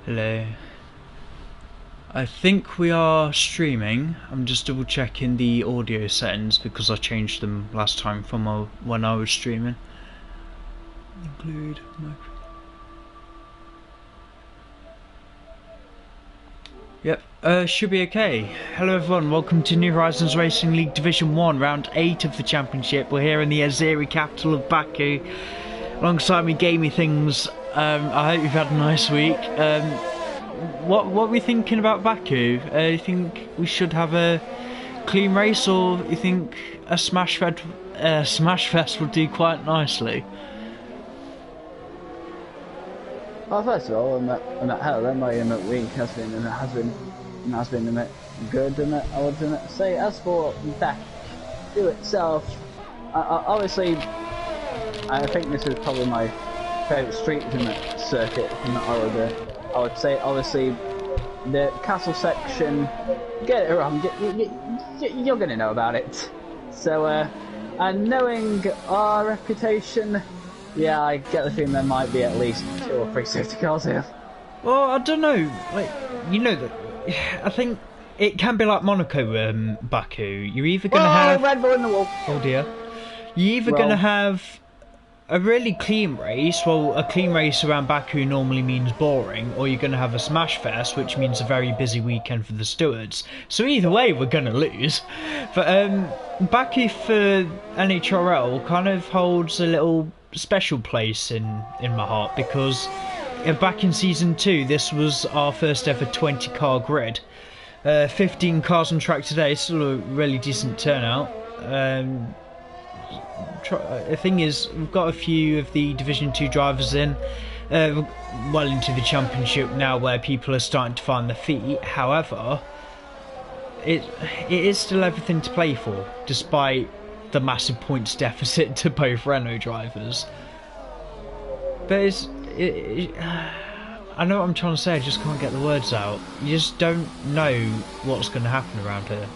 Hello. I think we are streaming. I'm just double checking the audio settings because I changed them last time from when I was streaming. Include micro. Yep, should be okay. Hello everyone, welcome to New Horizons Racing League Division 1, round 8 of the championship. We're here in the Azeri capital of Baku. Alongside me, gamey things. I hope you've had a nice week. What are we thinking about Baku? You think we should have a clean race, or you think a smash fest would do quite nicely? Well, first of all, I'm at hell. Then my week has been a bit good, and I would say as for Baku itself, obviously, I think this is probably my favourite street in the circuit from the Nhrl. I would say, obviously, the castle section, get it wrong, you're going to know about it. So, and knowing our reputation, yeah, I get the feeling there might be at least 2 or 3 safety cars here. Well, I don't know, like, you know that, I think it can be like Monaco, Baku. You're either going to have... Red Bull in the wall. Oh dear. You're either going to have a really clean race. Well, a clean race around Baku normally means boring, or you're going to have a smash fest, which means a very busy weekend for the stewards. So either way, we're going to lose. But Baku for Nhrl kind of holds a little special place in my heart, because back in season 2, this was our first ever 20 car grid. 15 cars on track today, still a really decent turnout. The thing is, we've got a few of the Division 2 drivers in, well into the championship now, where people are starting to find their feet. However, it is still everything to play for, despite the massive points deficit to both Renault drivers. But I know what I'm trying to say, I just can't get the words out. You just don't know what's going to happen around here.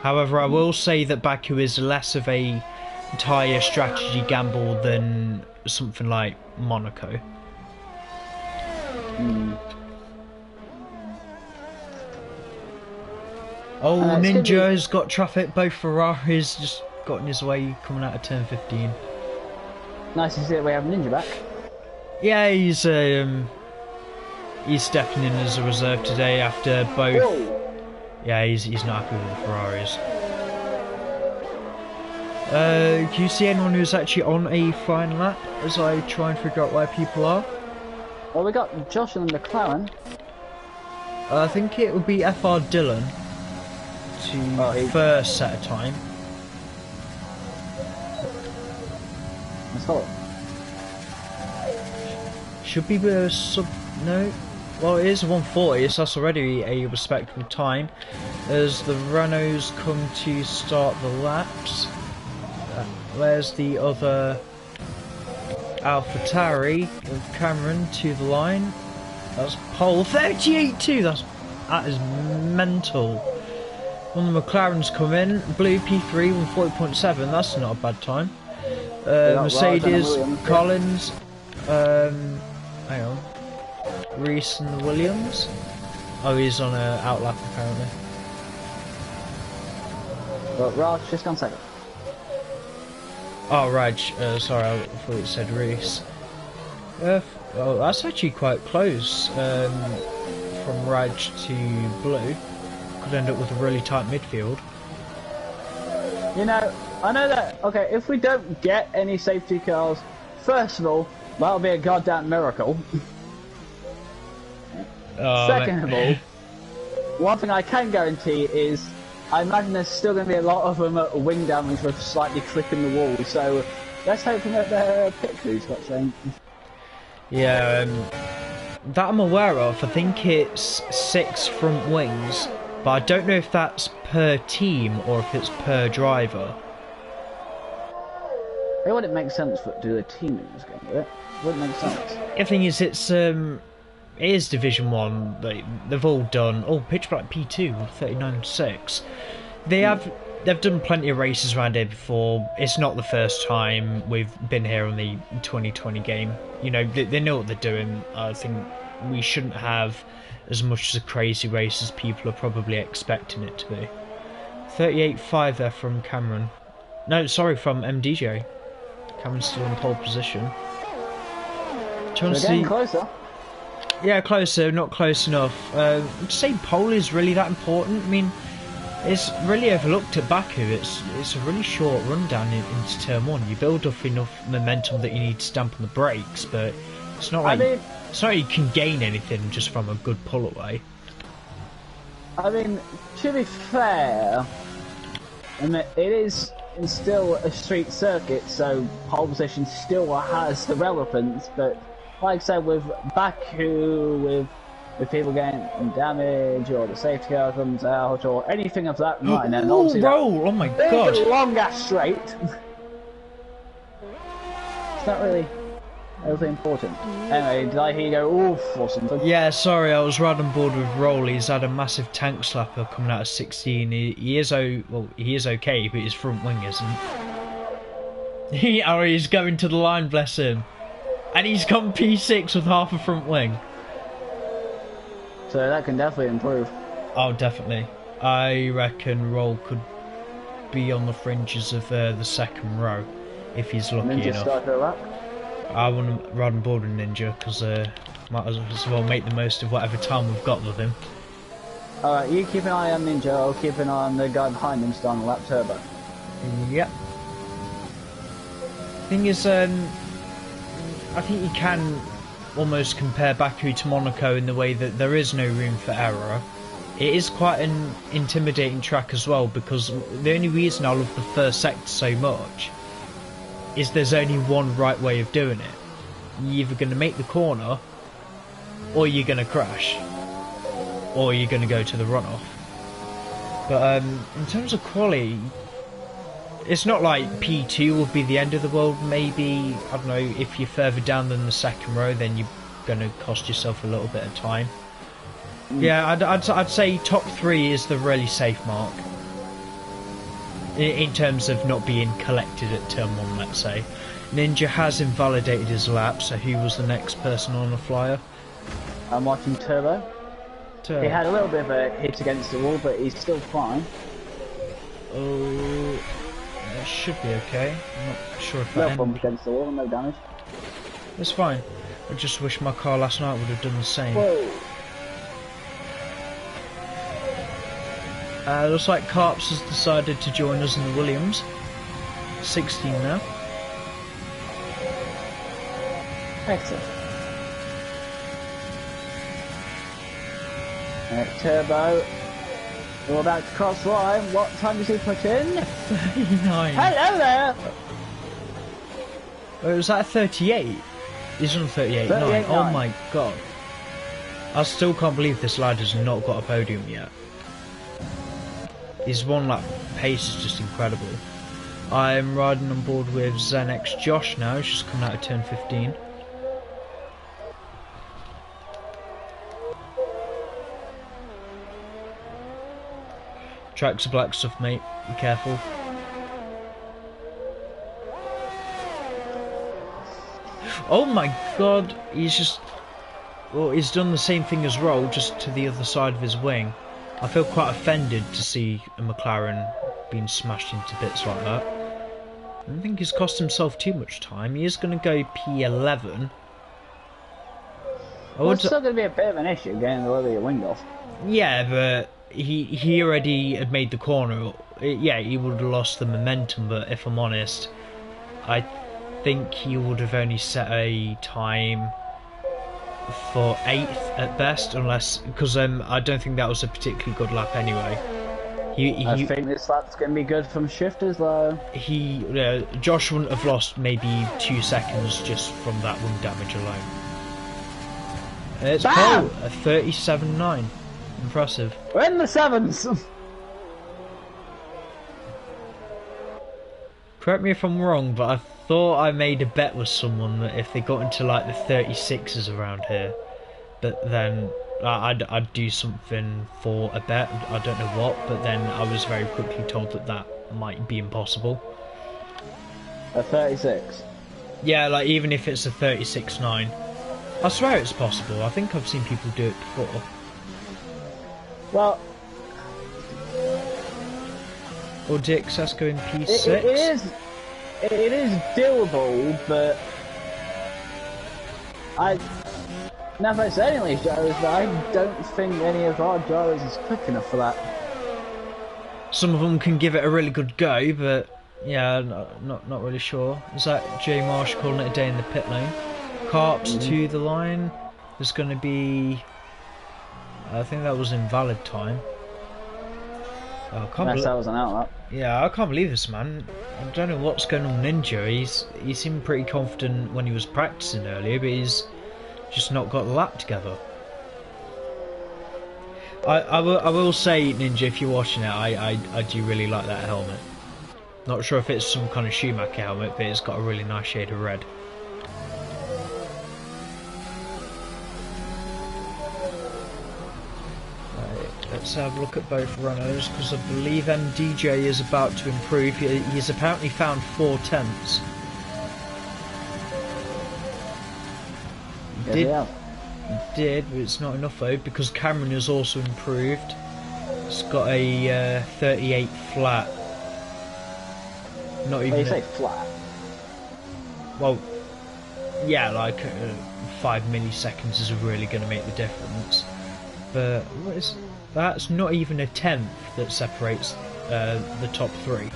However, I will say that Baku is less of a tyre strategy gamble than something like Monaco. Oh, Ninja has got traffic. Both Ferraris just got in his way coming out of turn 15. Nice to see that we have Ninja back. Yeah, he's stepping in as a reserve today after both. Whoa. Yeah, he's not happy with the Ferraris. Can you see anyone who's actually on a flying lap as I try and figure out where people are? Well, we got Josh and McLaren. I think it would be FR Dillon to first set a time. Let's follow. Should be a sub... no? Well, it is a 140, so that's already a respectable time. As the Renaults come to start the laps. Where's the other AlphaTauri of Cameron to the line? That's pole 38.2. That is mental. One of the McLarens come in. Blue P3 140.7. That's not a bad time. Mercedes, Collins. Hang on. Reese and Williams. Oh, he's on a outlap apparently. Well, Raj just gone second. Oh, Raj. Sorry, I thought it said Reese. Oh, that's actually quite close. From Raj to Blue. Could end up with a really tight midfield. You know, I know that. Okay, if we don't get any safety cars, first of all, that'll be a goddamn miracle. Second of all, one thing I can guarantee is I imagine there's still going to be a lot of them at wing damage with slightly clipping the wall, so let's hope that their pit crew's got changed. Yeah, that I'm aware of. I think it's 6 front wings, but I don't know if that's per team or if it's per driver. It wouldn't make sense for it to do a team in this game, would it? Wouldn't make sense. The thing is, it is Division 1, they've all done... Oh, pitch black P2, 39.6. They have they've done plenty of races around here before. It's not the first time we've been here on the 2020 game. You know, they know what they're doing. I think we shouldn't have as much as a crazy race as people are probably expecting it to be. 38.5 there from Cameron. No, sorry, from MDJ. Cameron's still in pole position. Do you want to see? Closer. Yeah, closer, not close enough. I'd say pole is really that important. I mean, it's really overlooked at Baku. It's a really short run down into turn one. You build up enough momentum that you need to stamp on the brakes, but it's not like you can gain anything just from a good pull away. I mean, to be fair, and it is still a street circuit, so pole position still has the relevance, but like I said, with Baku, with people getting damage, or the safety car comes out, or anything of that kind, and obviously roll! Oh my god! Long ass straight. It's not really overly important. Anyway, did I hear you go oof or something? Yeah, sorry, I was right on board with Roll. He's had a massive tank slapper coming out of 16. He is okay, but his front wing isn't. He's going to the line, bless him. And he's gone P6 with half a front wing. So that can definitely improve. Oh, definitely. I reckon Roll could be on the fringes of the second row if he's lucky Ninja enough. Start a lap. I want to ride on board with Ninja because might as well make the most of whatever time we've got with him. Alright, you keep an eye on Ninja, I'll keep an eye on the guy behind him starting a lap turbo. Yep. Thing is, I think you can almost compare Baku to Monaco in the way that there is no room for error. It is quite an intimidating track as well, because the only reason I love the first sector so much is there's only one right way of doing it. You're either going to make the corner, or you're going to crash, or you're going to go to the runoff. But in terms of quality, it's not like P2 will be the end of the world. Maybe, I don't know, if you're further down than the second row, then you're going to cost yourself a little bit of time. Yeah, I'd say top 3 is the really safe mark. In terms of not being collected at turn 1, let's say. Ninja has invalidated his lap, so who was the next person on the flyer? I'm watching Turbo. He had a little bit of a hit against the wall, but he's still fine. Oh, that should be okay. I'm not sure if that bump against the wall, no damage. It's fine. I just wish my car last night would have done the same. Whoa. Looks like Carps has decided to join us in the Williams. 16 now. Excellent. Turbo. We're about to cross line. What time does he put in? 39. Hello there! Oh, was that a 38? He's on 38.9. Oh my god. I still can't believe this lad has not got a podium yet. His one lap pace is just incredible. I'm riding on board with ZenX Josh now, he's just coming out of turn 15. Tracks are black stuff, mate, be careful. Oh my god, he's done the same thing as Roll, just to the other side of his wing. I feel quite offended to see a McLaren being smashed into bits like that. I don't think he's cost himself too much time. He is going to go P11. Well, it's still going to be a bit of an issue getting the lower your wing off. Yeah, but he already had made the corner. Yeah, he would have lost the momentum, but if I'm honest, I think he would have only set a time for 8th at best, unless because I don't think that was a particularly good lap anyway. I think this lap's going to be good from shifters though. Josh wouldn't have lost maybe 2 seconds just from that wing damage alone. It's Paul, a 37.9. Impressive. We're in the 7s. Correct me if I'm wrong, but I thought I made a bet with someone that if they got into like the 36s around here, but then I'd do something for a bet. I don't know what, but then I was very quickly told that might be impossible. A 36. Yeah, like even if it's a 36.9. I swear it's possible. I think I've seen people do it before. Well, or DXS go in P6. it is doable, but now if I say any of these gyros, but I don't think any of our gyros is quick enough for that. Some of them can give it a really good go, but yeah, not really sure. Is that Jay Marsh calling it a day in the pit lane? Carps to the line. There's going to be, I think that was invalid time. Oh, I can't Unless that was an outlap. Yeah, I can't believe this, man. I don't know what's going on with Ninja. He seemed pretty confident when he was practicing earlier, but he's just not got the lap together. I will say, Ninja, if you're watching it, I do really like that helmet. Not sure if it's some kind of Schumacher helmet, but it's got a really nice shade of red. Let's have a look at both runners, because I believe MDJ is about to improve. He's apparently found 4/10. He did, but it's not enough though, because Cameron has also improved. He's got a 38 flat. Not even. You say flat? Well, yeah, like 5 milliseconds is really going to make the difference. But what is? That's not even a tenth that separates the top three.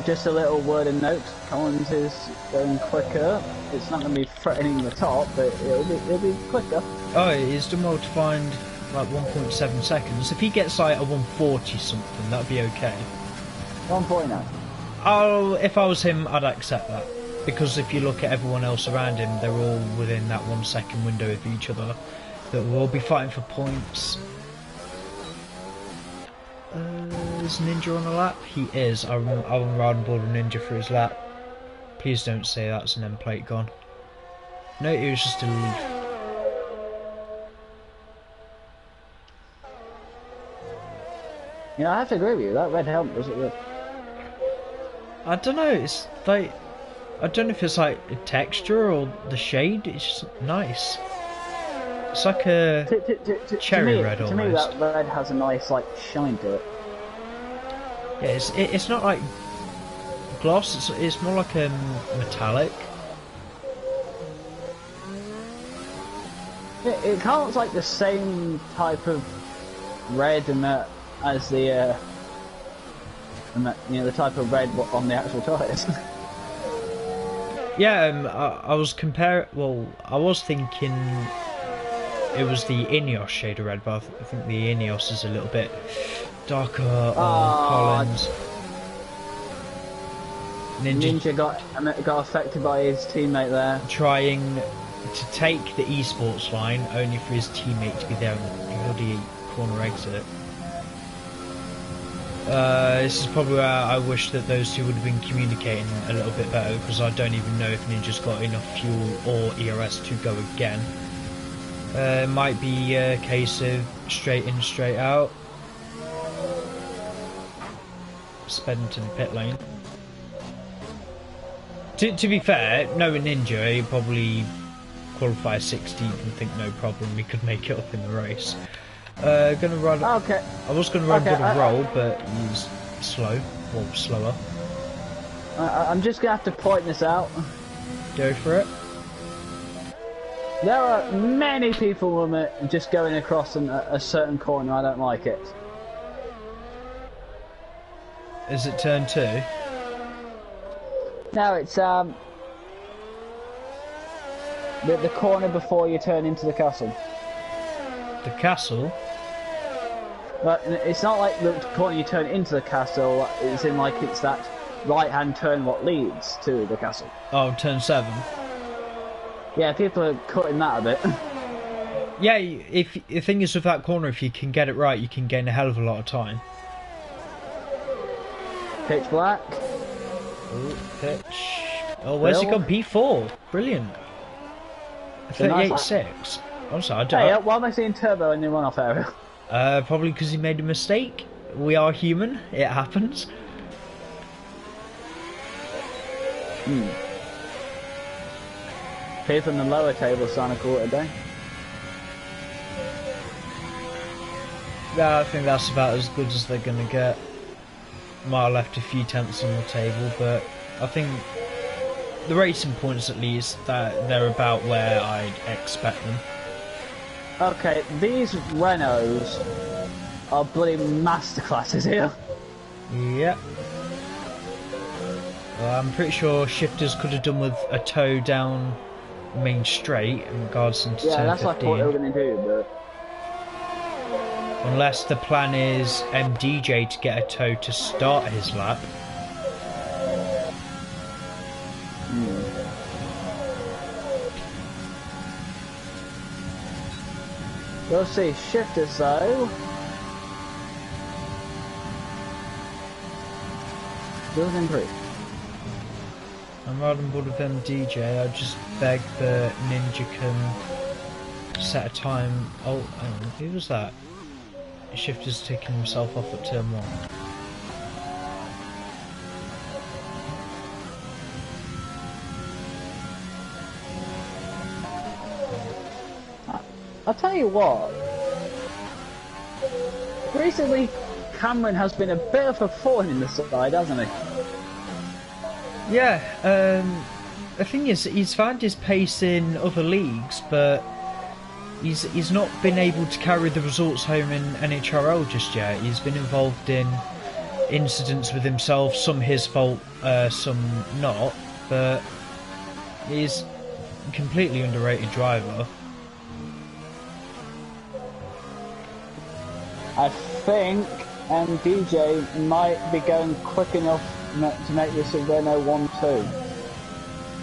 Just a little word of note, Collins is going quicker. It's not going to be threatening the top, but it'll be quicker. Oh, he's done well to find like 1.7 seconds. If he gets like a 140 something, that'd be okay. 149. Oh, if I was him, I'd accept that. Because if you look at everyone else around him, they're all within that 1 second window of each other. That will all be fighting for points. Is Ninja on a lap? He is. I'm riding board with Ninja for his lap. Please don't say that's an end plate gone. No, it was just a leaf. Yeah, I have to agree with you. That red helmet does it good. I don't know. It's like, I don't know if it's like a texture or the shade. It's just nice. It's like a cherry red almost. To me, that red has a nice like shine to it. Yeah, it's not like gloss. It's more like a metallic. It kind of looks like the same type of red and that as the the type of red on the actual tyres. Yeah, I was comparing. Well, I was thinking it was the Ineos shade of red, but I think the Ineos is a little bit darker on Collins. Ninja got affected by his teammate there. Trying to take the esports line, only for his teammate to be there on the bloody corner exit. This is probably where I wish that those two would have been communicating a little bit better, because I don't even know if Ninja's got enough fuel or ERS to go again. It might be a case of straight in, straight out. Sped into the pit lane. To be fair, knowing Ninja, he probably qualify 16th and think no problem, he could make it up in the race. Gonna run. Okay. I was gonna run a roll, but he's slow, or slower. I'm just gonna have to point this out. Go for it. There are many people just going across a certain corner. I don't like it. Is it turn 2? No, it's the corner before you turn into the castle. The castle? But it's not like the corner you turn into the castle. It's in like it's that right-hand turn what leads to the castle. Oh, turn 7. Yeah, people are cutting that a bit. Yeah, if the thing is with that corner, if you can get it right, you can gain a hell of a lot of time. Pitch black. Oh, pitch. Oh, where's he gone? P4. Brilliant. 38.6. I'm sorry, I don't. Hey, why am I seeing turbo in the runoff area? Probably because he made a mistake. We are human. It happens. People in the lower table sign a quarter day. Yeah, I think that's about as good as they're going to get. Might have left a few tenths on the table, but I think the racing points, at least, that they're about where I'd expect them. Okay, these Renaults are bloody masterclasses here. Yep. Well, I'm pretty sure shifters could have done with a toe down main straight in regards to Yeah, turn that's 15. what I thought they were going to do, but... Unless the plan is MDJ to get a toe to start his lap. We'll see. Shifters, though. Does improve. I'm riding board with MDJ. I just beg that Ninja can set a time. Oh, hang on, who was that? Shifter's taking himself off at turn 1. I'll tell you what. Recently, Cameron has been a bit of a thorn in the side, hasn't he? Yeah, the thing is, he's found his pace in other leagues, but he's not been able to carry the results home in Nhrl just yet. He's been involved in incidents with himself, some his fault, some not, but he's a completely underrated driver. I think DJ might be going quick enough to make this a Renault 1-2.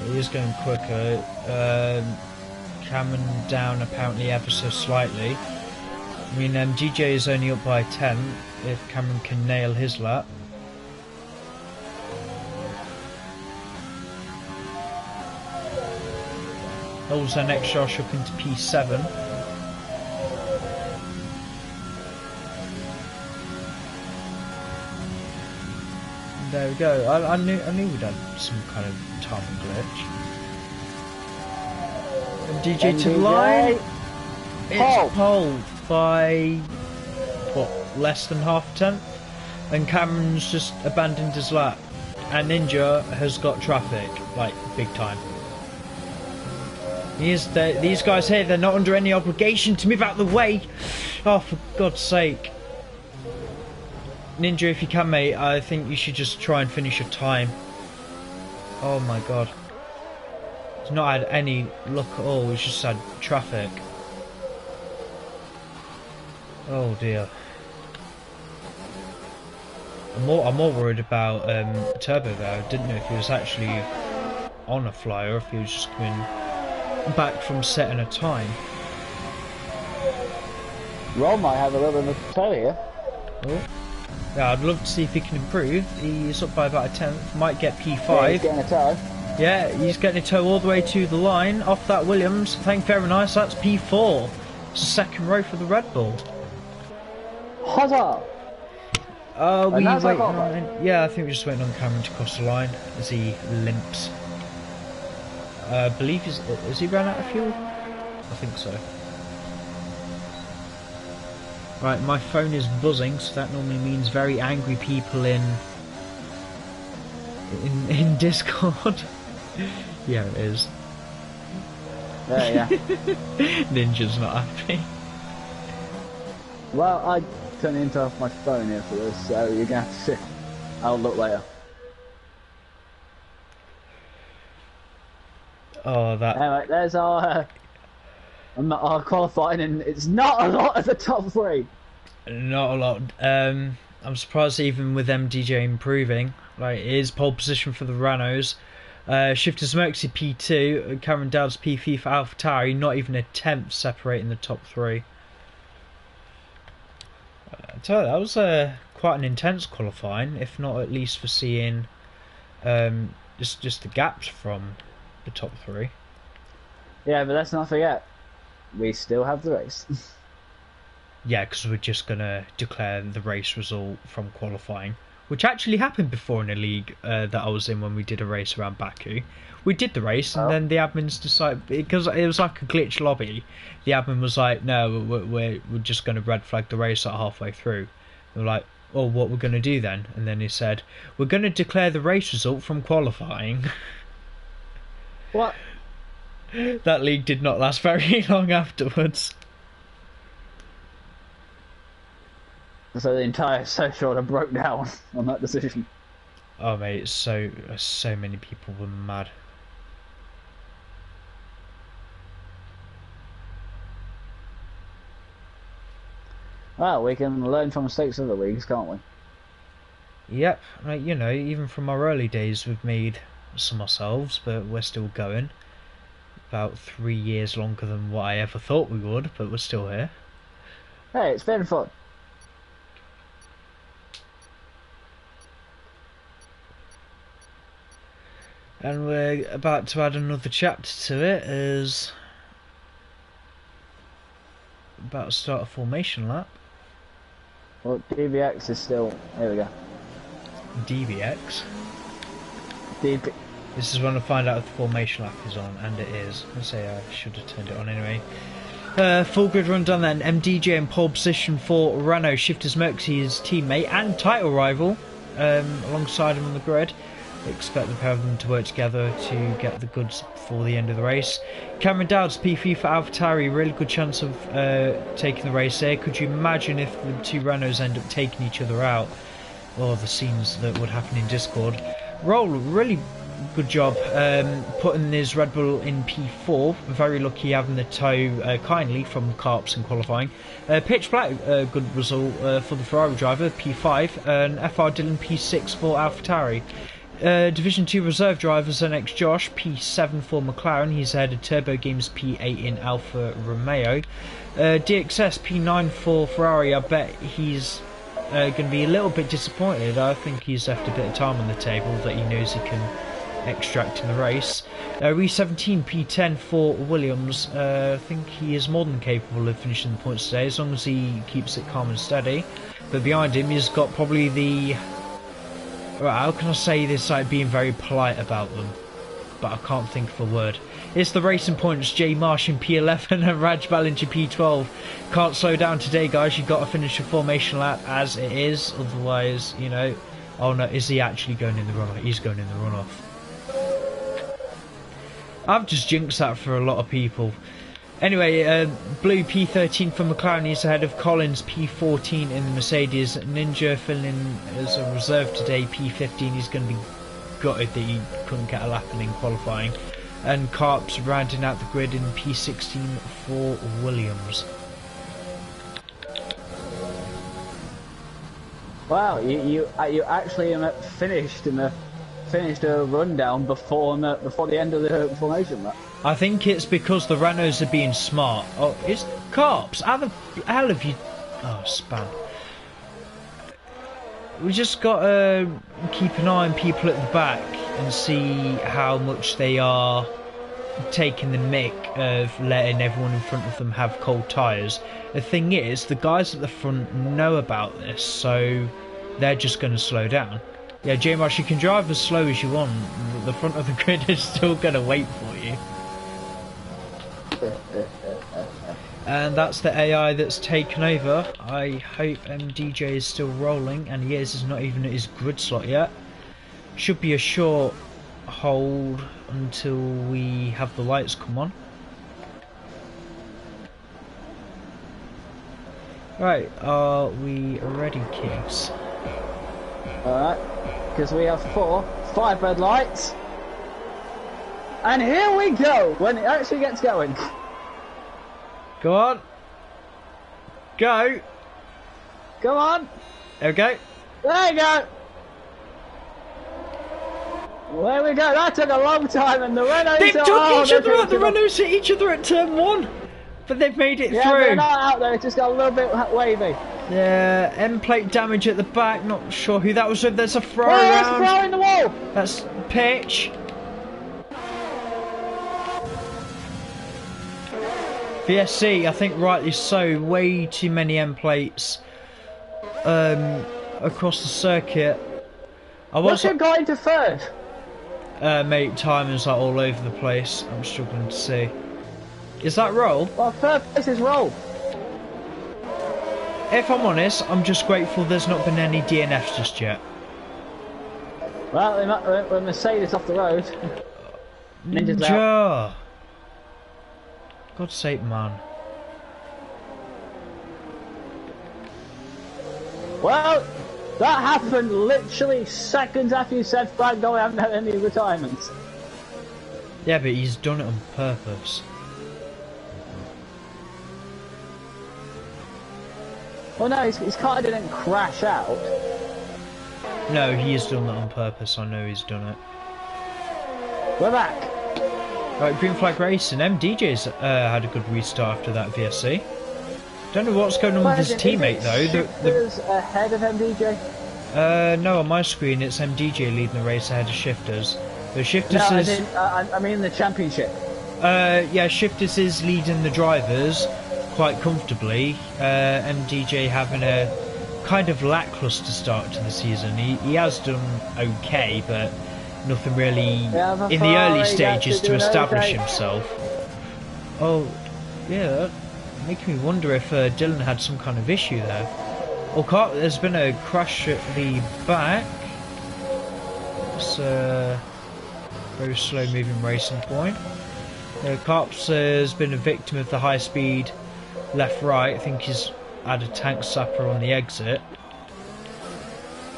He is going quicker. Cameron down apparently ever so slightly. I mean, DJ is only up by 10 if Cameron can nail his lap. Holds their next Josh up into P7. There we go. I knew we'd had some kind of time glitch. And DJ to the line. It's pole by what, less than half a tenth, and Cameron's just abandoned his lap, and Ninja has got traffic like big time. These guys here, they're not under any obligation to move out of the way. Oh, for God's sake. Ninja, if you can, mate, I think you should just try and finish your time. Oh my god. He's not had any luck at all, he's just had traffic. Oh dear. I'm more worried about Turbo there. I didn't know if he was actually on a flyer or if he was just coming back from setting a time. Roll might have a little bit of a toe here. Oh. Yeah, I'd love to see if he can improve. He's up by about a tenth. Might get P5. Yeah, he's getting a toe. Yeah, he's getting a toe all the way to the line. Off that Williams. Thank you very nice. That's P4. It's the second row for the Red Bull. Huzzah! We waiting on. Yeah, I think we're just waiting on Cameron to cross the line as he limps. I believe has he run out of fuel? I think so. Right, my phone is buzzing, so that normally means very angry people in Discord. Yeah, it is. Yeah. Ninja's not happy. Well, I turned it into off my phone here for this, so you're gonna have to see. I'll look later. Oh, that. Anyway, there's our qualifying, and it's not a lot at the top 3. Not a lot. I'm surprised even with MDJ improving. Like, it is pole position for the Renaults. Shifter Smokesy P2, Cameron Dowd's P3 for AlphaTauri, not even a tenth separating the top 3. I tell you, that was quite an intense qualifying, if not at least for seeing just the gaps from the top 3. Yeah, but let's not forget, we still have the race. Yeah, because we're just going to declare the race result from qualifying, which actually happened before in a league that I was in when we did a race around Baku. We did the race, and Oh. then the admins decided, because it was like a glitch lobby, the admin was like, no, we're just going to red flag the race at halfway through. They were like, oh, what we're going to do then? And then he said, we're going to declare the race result from qualifying. What? That league did not last very long afterwards. So the entire social order broke down on that decision. Oh mate, so many people were mad. Well, we can learn from mistakes of the leagues, can't we? Yep, like, you know, even from our early days we've made some ourselves, but we're still going. About 3 years longer than what I ever thought we would, but we're still here. Hey, it's been fun. And we're about to add another chapter to it as about to start a formation lap. Well, DBX is still... Here we go. DBX. DB... This is when I find out if the formation lap is on, and it is. I say I should have turned it on anyway. Full grid rundown then. MDJ in pole position for Renault. Shifters Merckx, his teammate and title rival, alongside him on the grid. Expect the pair of them to work together to get the goods before the end of the race. Cameron Dowd's P3 for AlphaTauri, really good chance of taking the race there. Could you imagine if the two Renaults end up taking each other out? Or the scenes that would happen in Discord. Roll, really good job putting his Red Bull in P4. Very lucky having the tow kindly from Carps in qualifying. Pitch Black, good result for the Ferrari driver, P5. And FR Dillon P6 for AlphaTauri. Division 2 reserve drivers NX Josh, P7 for McLaren, he's ahead of Turbo Games P8 in Alfa Romeo. DXS P9 for Ferrari, I bet he's going to be a little bit disappointed. I think he's left a bit of time on the table that he knows he can extract in the race. Re17 P10 for Williams, I think he is more than capable of finishing the points today as long as he keeps it calm and steady. But behind him he's got probably the... Right, how can I say this like being very polite about them? But I can't think of a word. It's the racing points, Jay Marsh in P11 and Raj Ballinger P12. Can't slow down today, guys. You've got to finish your formation lap as it is. Otherwise, you know... Oh no, is he actually going in the runoff? He's going in the runoff. I've just jinxed that for a lot of people. Anyway, Blue P13 for McLaren, he's ahead of Collins P14 in the Mercedes. Ninja filling in as a reserve today, P15. He's going to be gutted that he couldn't get a lap in qualifying. And Carps rounding out the grid in P16 for Williams. Wow, you actually finished a rundown before the end of the formation lap. I think it's because the Renaults are being smart. Oh, it's Carps. How the hell have you... Oh, span. We just got to keep an eye on people at the back and see how much they are taking the mick of letting everyone in front of them have cold tyres. The thing is, the guys at the front know about this, so they're just going to slow down. Yeah, J-Marsh, you can drive as slow as you want. The front of the grid is still going to wait for you. And that's the AI that's taken over. I hope MDJ is still rolling, and he is. He's not even at his grid slot yet. Should be a short hold until we have the lights come on. Right, are we ready, kids? Alright, because we have 5 red lights. And here we go, when it actually gets going. Go on. Go. Come on. There we go. There you go. There we go. That took a long time, and the Renaults They've are... took each other out. The Renaults hit each other at turn 1. But they've made it yeah, through. they're not out there. It just got a little bit wavy. Yeah, end plate damage at the back. Not sure who that was with. There's a throw around. There's a throw in the wall. That's pitch. VSC, I think rightly so, way too many end plates across the circuit. What's your guy into third? Mate, timing's like all over the place. I'm struggling to see. Is that roll? Well, third place is roll. If I'm honest, I'm just grateful there's not been any DNFs just yet. Well, we're Mercedes off the road. Ninja's out. Ninja! God's sake, man. Well, that happened literally seconds after you said Frank Go haven't had any retirements. Yeah, but he's done it on purpose. Well, no, his car didn't crash out. No, he has done that on purpose. I know he's done it. We're back. Right, Green Flag Racing. MDJ's had a good restart after that VSC. Don't know what's going on with his teammate though. Shifters ahead of MDJ? No, on my screen it's MDJ leading the race ahead of Shifters. The Shifters No, is... I mean the championship. Yeah, Shifters is leading the drivers quite comfortably. MDJ having a kind of lackluster start to the season. He has done okay, but nothing really in the early stages to establish himself. Oh, yeah, making me wonder if Dylan had some kind of issue there. Oh, there's been a crash at the back. It's a very slow moving racing point. Carps has been a victim of the high speed left-right. I think he's had a tank sapper on the exit.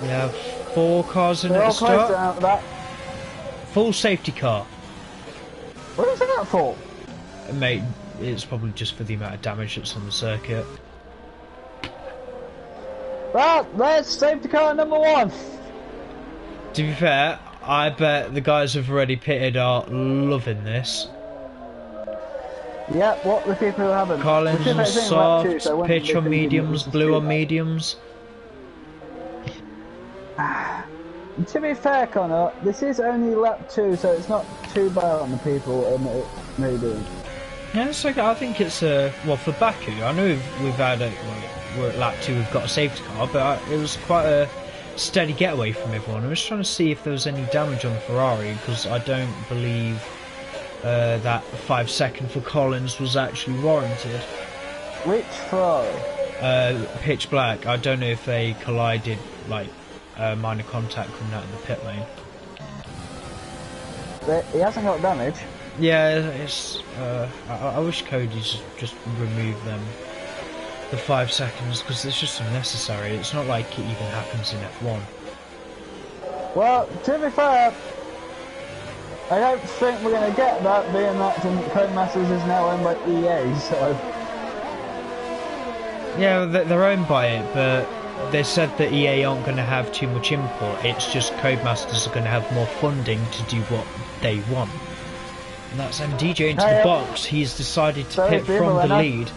We have 4 cars in at the start. Full safety car. What is that for? Mate, it's probably just for the amount of damage that's on the circuit. Well, there's safety car number 1. To be fair, I bet the guys who've already pitted are loving this. Yeah, what the people who haven't? Collins on soft, pitch on mediums, blue on mediums. To be fair, Connor, this is only lap 2, so it's not too bad on the people doing. Yeah, it's okay. I think it's well for Baku. I know we've had we're at lap 2. We've got a safety car, but it was quite a steady getaway from everyone. I was trying to see if there was any damage on the Ferrari because I don't believe that 5 second for Collins was actually warranted. Which Ferrari? Pitch black. I don't know if they collided, like minor contact coming out of the pit lane. But he hasn't got damage. Yeah, it's. I wish Cody's just removed them the 5 seconds because it's just unnecessary. It's not like it even happens in F1. Well, to be fair, I don't think we're going to get that, being that Codemasters is now owned by EA, so... Yeah, they're owned by it, but they said that EA aren't going to have too much input. It's just Codemasters are going to have more funding to do what they want. And that's MDJ into the box. He's decided to pit from the lead.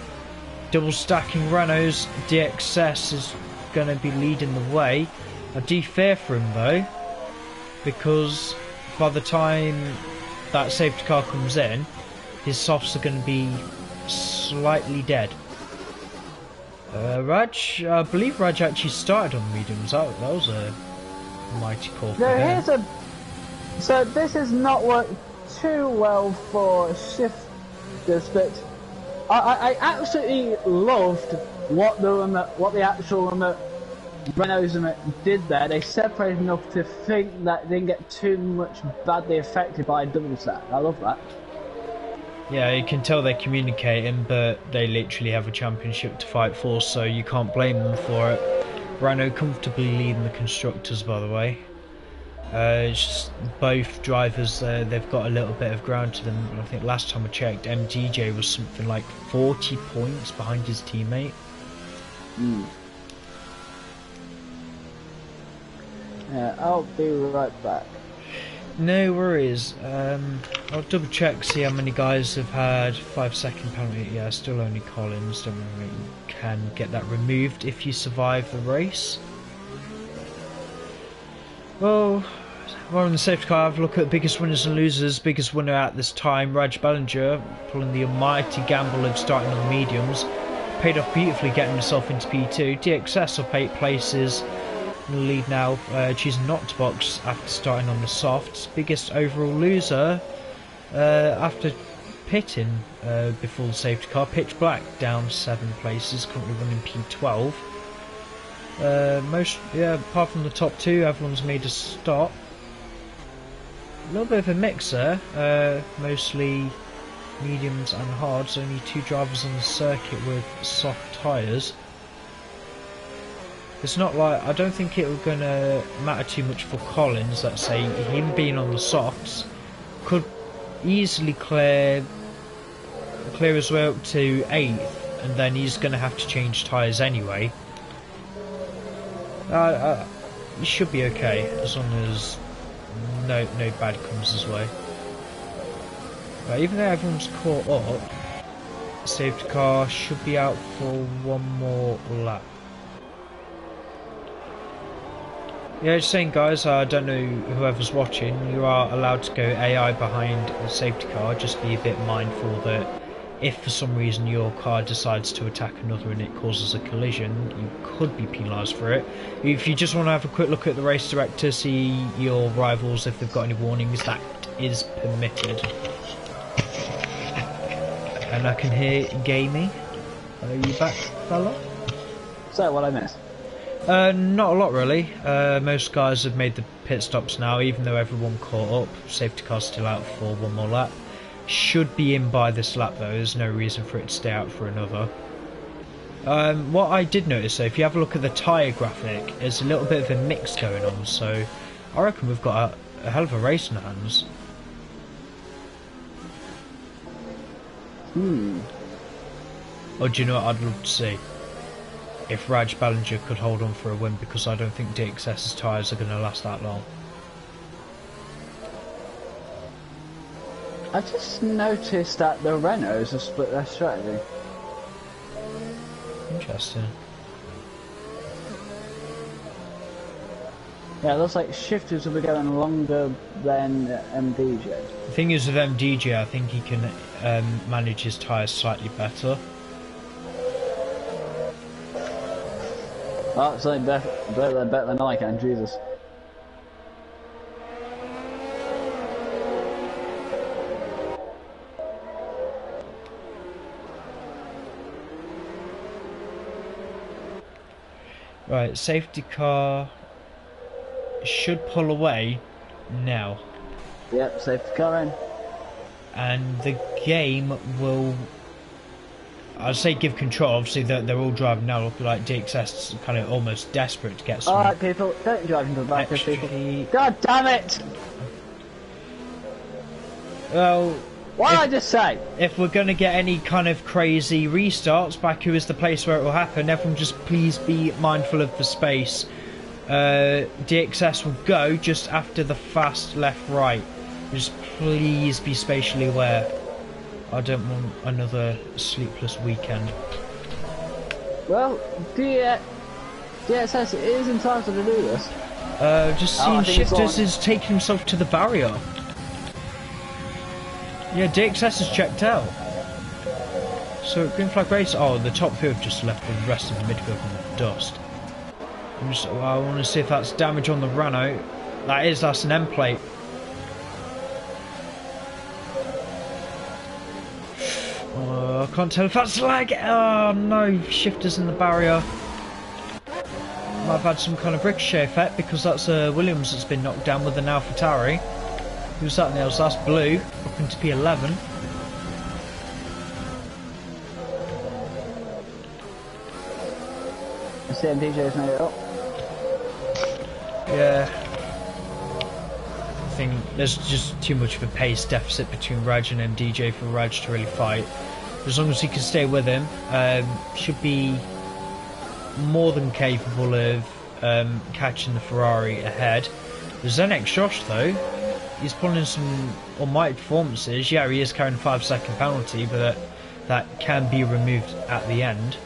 Double stacking Renaults. DXS is going to be leading the way. I do fear for him though, because by the time that safety car comes in, his softs are going to be slightly dead. Raj, I believe Raj actually started on mediums. That was a mighty call for him. So this has not worked too well for Shifters, but I absolutely loved what the actual Renaults did there. They separated enough to think that they didn't get too much badly affected by a double stack. I love that. Yeah, you can tell they're communicating, but they literally have a championship to fight for, so you can't blame them for it. Renault comfortably leading the constructors, by the way. It's just both drivers, they've got a little bit of ground to them. I think last time I checked, MDJ was something like 40 points behind his teammate. Yeah, I'll be right back. No worries. I'll double check, see how many guys have had 5 second penalty. Yeah, still only Collins. Don't worry, you can get that removed if you survive the race. Well, While on the safety car, have a look at biggest winners and losers. Biggest winner at this time, Raj Ballinger, pulling the almighty gamble of starting on the mediums. Paid off beautifully getting himself into P2. DXS up 8 places. In the lead now, choosing not to box after starting on the softs. Biggest overall loser after pitting before the safety car. Pitch Black down 7 places, currently running P12. Apart from the top 2, everyone's made a stop. A little bit of a mix there, mostly mediums and hards. Only 2 drivers on the circuit with soft tyres. It's not like, I don't think it's going to matter too much for Collins. Let's say him being on the softs could easily clear his way up to 8th, and then he's going to have to change tyres anyway. He should be okay as long as no bad comes his way. Right, even though everyone's caught up, safety car should be out for 1 more lap. Yeah, just saying guys, I don't know whoever's watching, you are allowed to go AI behind the safety car. Just be a bit mindful that if for some reason your car decides to attack another and it causes a collision, you could be penalised for it. If you just want to have a quick look at the race director, see your rivals if they've got any warnings, that is permitted. And I can hear Gamey. Are you back, fella? So, what I missed? Not a lot really. Most guys have made the pit stops now, even though everyone caught up. Safety car's still out for 1 more lap. Should be in by this lap though, there's no reason for it to stay out for another. What I did notice though, if you have a look at the tyre graphic, there's a little bit of a mix going on, so I reckon we've got a hell of a race in our hands. Or do you know what I'd love to see? If Raj Ballinger could hold on for a win, because I don't think DXS's tyres are going to last that long. I just noticed that the Renaults have split their strategy. Interesting. Yeah, it looks like shifters will be going longer than MDJ. The thing is with MDJ, I think he can manage his tyres slightly better. Oh, it's like better than I can, Jesus. Right, safety car should pull away now. Yep, safety car in. And the game will, I'd say, give control. Obviously they're all driving now, look like DXS is kind of almost desperate to get some. Alright people, don't drive into the back of people. Actually, God damn it! well, What did I just say? if we're going to get any kind of crazy restarts, Baku is the place where it will happen. Everyone just please be mindful of the space. DXS will go just after the fast left-right. Just please be spatially aware. I don't want another sleepless weekend. Well, DSS is entitled to do this. Just seeing Shifters is taking himself to the barrier. Yeah, DXS is checked out. So green flag race. Oh, the top field just left the rest of the midfield in the dust. I want to see if that's damage on the Renault. That's an end plate. I can't tell if that's lag. Oh no, Shifters in the barrier. Might have had some kind of ricochet effect because that's Williams that's been knocked down with an AlphaTauri. Who's that now? That's Blue, up into P11. I see MDJ's made it up. Yeah. I think there's just too much of a pace deficit between Raj and MDJ for Raj to really fight. As long as he can stay with him, should be more than capable of catching the Ferrari ahead. The Zenex Josh though, he's pulling in some almighty performances. Yeah, he is carrying a 5-second penalty, but that can be removed at the end.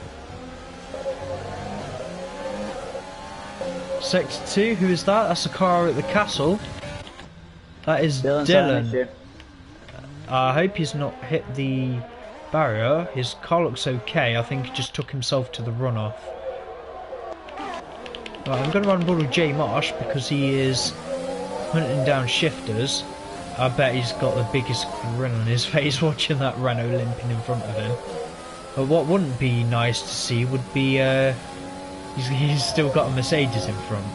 Sector 2, who is that? That's a car at the castle. That is Dylan. I hope he's not hit the barrier. His car looks okay. I think he just took himself to the runoff. Right, I'm going to run ball with J Marsh because he is hunting down shifters. I bet he's got the biggest grin on his face watching that Renault limping in front of him. But what wouldn't be nice to see would be he's still got a Mercedes in front.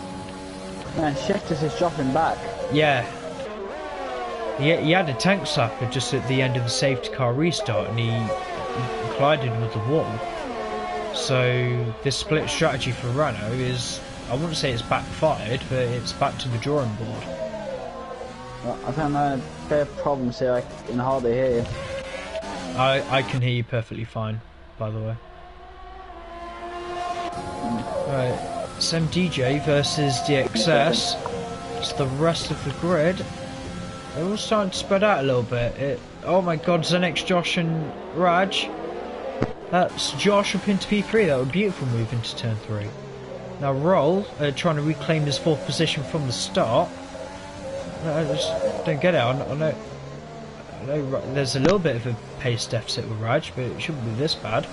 Man, shifters is dropping back. Yeah. He had a tank slapper just at the end of the safety car restart and he collided with the wall. So this split strategy for Renault is, I wouldn't say it's backfired, but it's back to the drawing board. Well, I think I'm having a bit of problems here, I can hardly hear you. I can hear you perfectly fine, by the way. Right, it's MDJ versus DXS. It's the rest of the grid. They're all starting to spread out a little bit. Oh my god, Zenix, Josh and Raj. That's Josh up into P3. That was a beautiful move into turn 3. Now Roll, trying to reclaim his 4th position from the start. I just don't get it. I know there's a little bit of a pace deficit with Raj, but it shouldn't be this bad.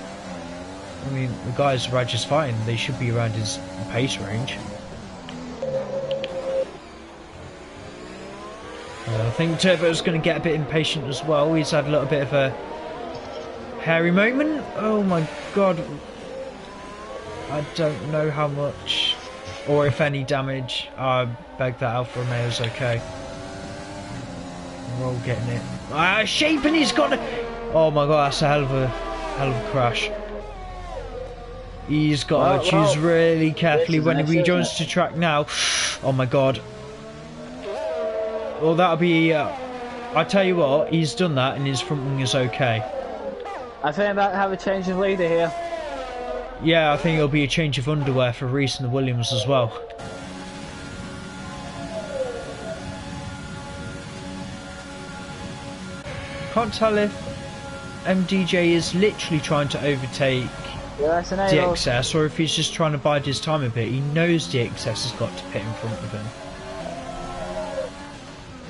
I mean, the guys Raj is fighting, they should be around his pace range. I think Turbo's going to get a bit impatient as well. He's had a little bit of a hairy moment. Oh my god. I don't know how much or if any damage. I beg that Alfa Romeo's okay. We're all getting it. Shaping, he's got a... Oh my god, that's a hell of a crash. He's got to choose really carefully when he rejoins to track now. Oh my god. Well, that'll be... I tell you what, he's done that and his front wing is okay. I think about to have a change of leader here. Yeah, I think it'll be a change of underwear for Reese and the Williams as well. Can't tell if MDJ is literally trying to overtake DXS or if he's just trying to bide his time a bit. He knows DXS has got to pit in front of him.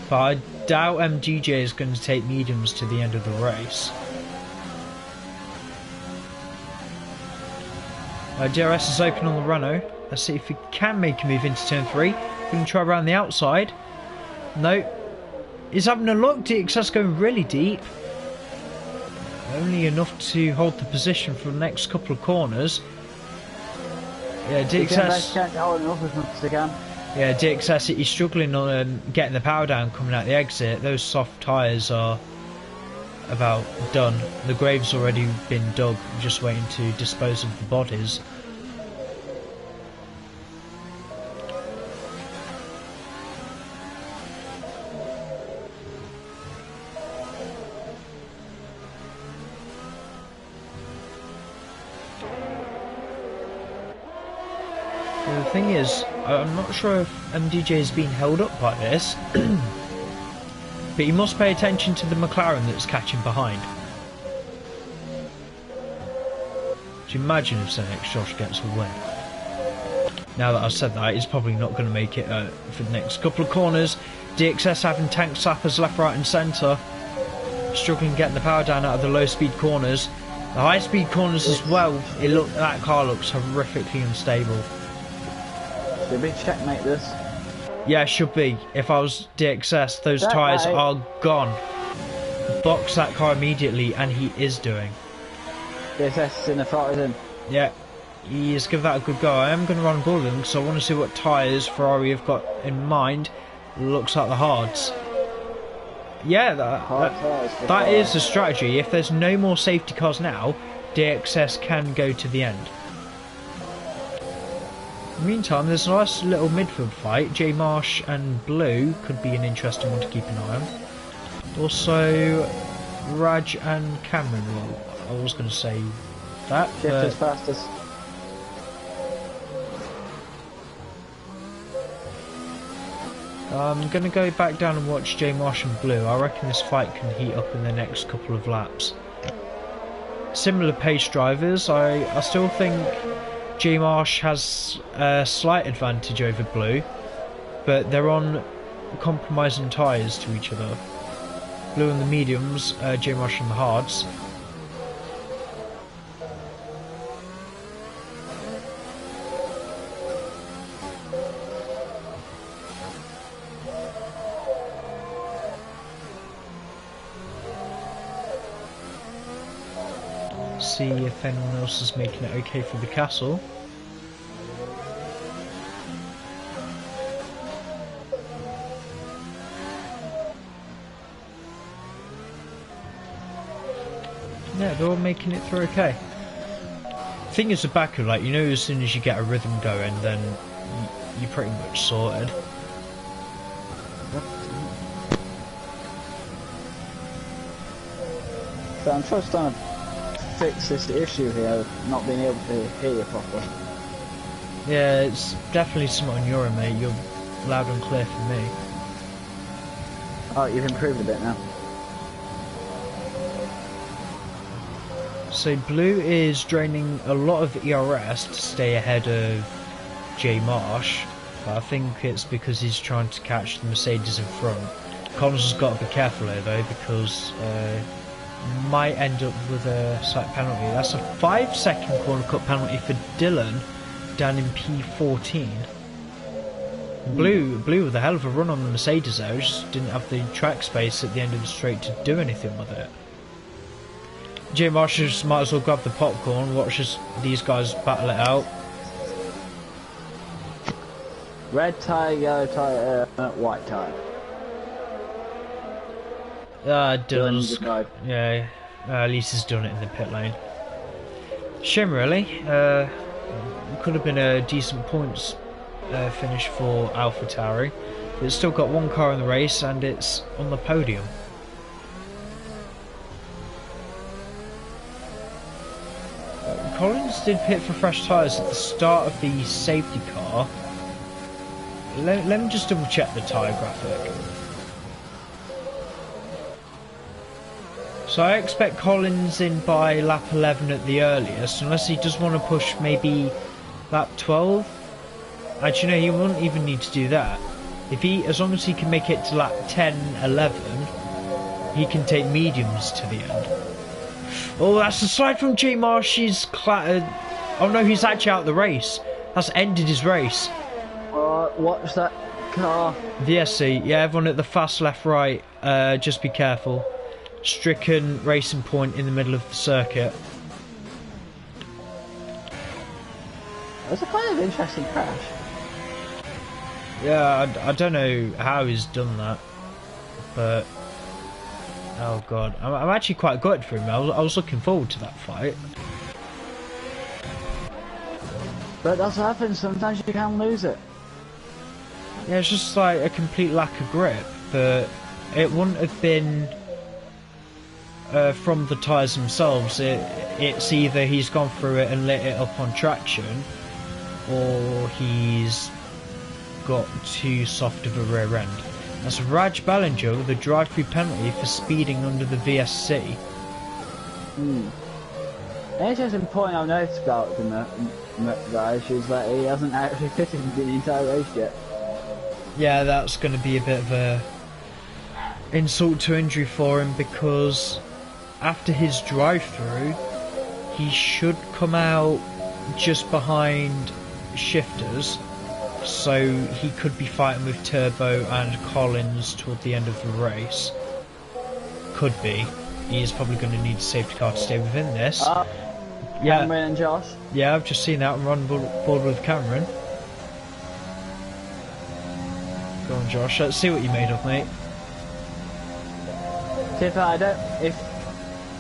But I doubt MDJ is going to take mediums to the end of the race. DRS is open on the Renault. Let's see if he can make a move into turn 3. We can try around the outside. No. He's having a look. DXS going really deep. Only enough to hold the position for the next couple of corners. Yeah, DXS... Yeah, DXS, he's struggling on getting the power down coming out the exit. Those soft tyres are about done. The grave's already been dug, just waiting to dispose of the bodies. The thing is, I'm not sure if MDJ is being held up by this, but he must pay attention to the McLaren that's catching behind. Do you imagine if Zenix Josh gets a win? Now that I've said that, he's probably not going to make it for the next couple of corners. DXS having tank slappers left, right and centre. Struggling getting the power down out of the low speed corners. The high speed corners as well, that car looks horrifically unstable. Should we checkmate this? Yeah, should be. If I was DXS, those tyres are gone. Box that car immediately, and he is doing. DXS is in the front, isn't he? Yeah, he is giving that a good go. I am going to run ball them because I want to see what tyres Ferrari have got in mind. Looks like the hards. Yeah, that is the strategy. If there's no more safety cars now, DXS can go to the end. In the meantime, there's a nice little midfield fight. J Marsh and Blue could be an interesting one to keep an eye on. Also, Raj and Cameron. Well, I was going to say that. Shifters fastest. I'm going to go back down and watch J Marsh and Blue. I reckon this fight can heat up in the next couple of laps. Similar pace drivers. I still think J Marsh has a slight advantage over Blue, but they're on compromising tyres to each other. Blue and the mediums, J Marsh and the hards. See if anyone else is making it okay for the castle. Yeah, they're all making it through okay. The thing is with Baku, like, you know, as soon as you get a rhythm going, then you're pretty much sorted. So I'm just trying to fix this issue here of not being able to hear you properly. Yeah, it's definitely something on your end, mate. You're loud and clear for me. Oh, you've improved a bit now. So Blue is draining a lot of ERS to stay ahead of J Marsh, but I think it's because he's trying to catch the Mercedes in front. Collins has got to be careful here though, because might end up with a slight penalty. That's a 5-second corner cut penalty for Dylan down in P14. Blue with a hell of a run on the Mercedes though, just didn't have the track space at the end of the straight to do anything with it. J Marsh just might as well grab the popcorn, watch these guys battle it out. Red tyre, yellow tyre, white tyre. Dylan's... Yeah, at least he's done it in the pit lane. Shame really. Could have been a decent points finish for AlphaTauri. It's still got one car in the race and it's on the podium. Collins did pit for fresh tyres at the start of the safety car. Let me just double check the tyre graphic. So I expect Collins in by lap 11 at the earliest, unless he does want to push maybe lap 12. Actually no, he wouldn't even need to do that. As long as he can make it to lap 10, 11, he can take mediums to the end. Oh, that's a slide from J Marsh. He's clattered. Oh no, he's actually out of the race. That's ended his race. Watch that car. VSC, yeah, everyone at the fast left right, just be careful. Stricken racing point in the middle of the circuit. It was a kind of interesting crash. Yeah, I don't know how he's done that, but oh god, I'm actually quite gutted for him. I was looking forward to that fight. But that's what happens, sometimes you can lose it. Yeah, it's just like a complete lack of grip, but it wouldn't have been from the tyres themselves. It's either he's gone through it and lit it up on traction, or he's got too soft of a rear end. That's Raj Ballinger with a drive-through penalty for speeding under the VSC. An interesting point I've noticed about the guys is that he hasn't actually fitted the entire race yet. Yeah, that's going to be a bit of a insult to injury for him, because after his drive-through, he should come out just behind Shifters, so he could be fighting with Turbo and Collins toward the end of the race. Could be. He is probably going to need a safety car to stay within this. Yeah. Cameron and Josh. Yeah, I've just seen that and run board with Cameron. Go on, Josh. Let's see what you made of, mate. If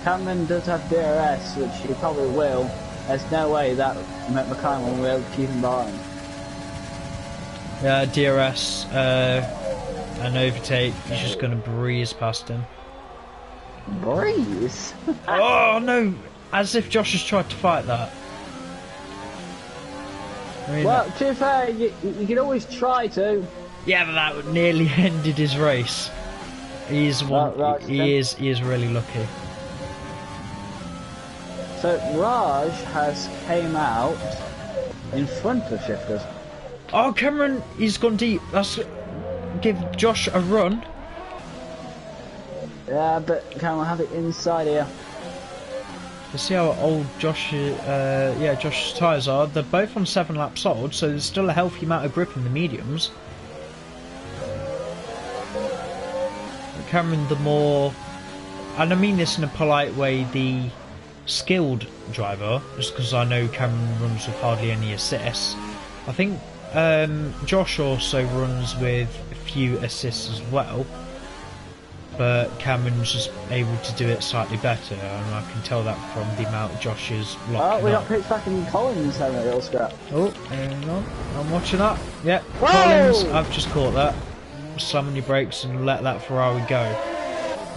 Cameron does have DRS, which he probably will, there's no way that McLaren will be able to keep him behind. Yeah, DRS, an overtake. He's just going to breeze past him. Breeze? Oh no! As if Josh has tried to fight that. I mean, well, to be fair, you can always try to. Yeah, but that nearly ended his race. He's one. Right, he is really lucky. So Raj has came out in front of Shifters. Oh, Cameron, he's gone deep. give Josh a run. Yeah, but Cameron have it inside here. Let's see how old Josh's tyres are. They're both on 7 laps old, so there's still a healthy amount of grip in the mediums. Cameron, the more, and I mean this in a polite way, the skilled driver, just because I know Cameron runs with hardly any assists. I think Josh also runs with a few assists as well, but Cameron's just able to do it slightly better, and I can tell that from the amount Josh is locking Oh, we got pitched back in Collins having a little scrap. Oh, hang on, I'm watching that. Yep, Whoa! Collins, I've just caught that. Slam on your brakes and let that Ferrari go.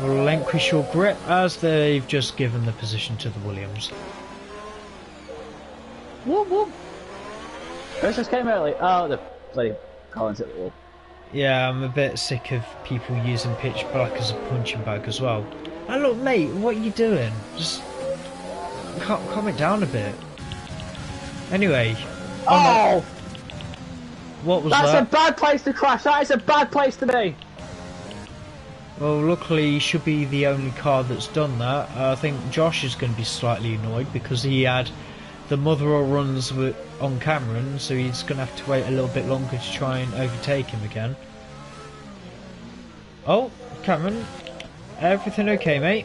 Relinquish your grip as they've just given the position to the Williams. Whoop whoop. This just came early. Oh, the bloody Collins hit the wall. Yeah, I'm a bit sick of people using pitch black as a punching bag as well. And look, mate, what are you doing? Just calm it down a bit. Anyway. Oh! What was that? That's a bad place to crash. That is a bad place to be. Well, luckily he should be the only car that's done that. I think Josh is going to be slightly annoyed because he had the Nhrl runs on Cameron, so he's going to have to wait a little bit longer to try and overtake him again. Oh, Cameron, everything okay, mate?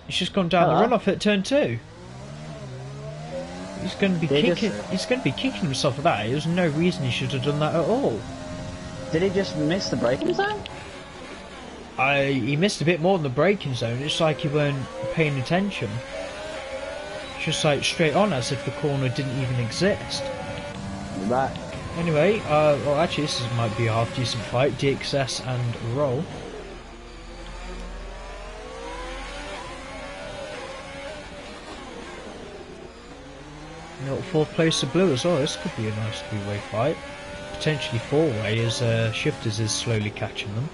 He's just gone down the runoff at turn 2. He's going to be kicking. He's going to be kicking himself for that. There's no reason he should have done that at all. Did he just miss the braking zone? He missed a bit more than the braking zone. It's like he weren't paying attention. It's just like straight on, as if the corner didn't even exist. Right. Anyway, well, actually, might be a half decent fight. DXS and Nhrl. Fourth place to Blue as well. This could be a nice 3-way fight. Potentially 4-way as Shifters is slowly catching them.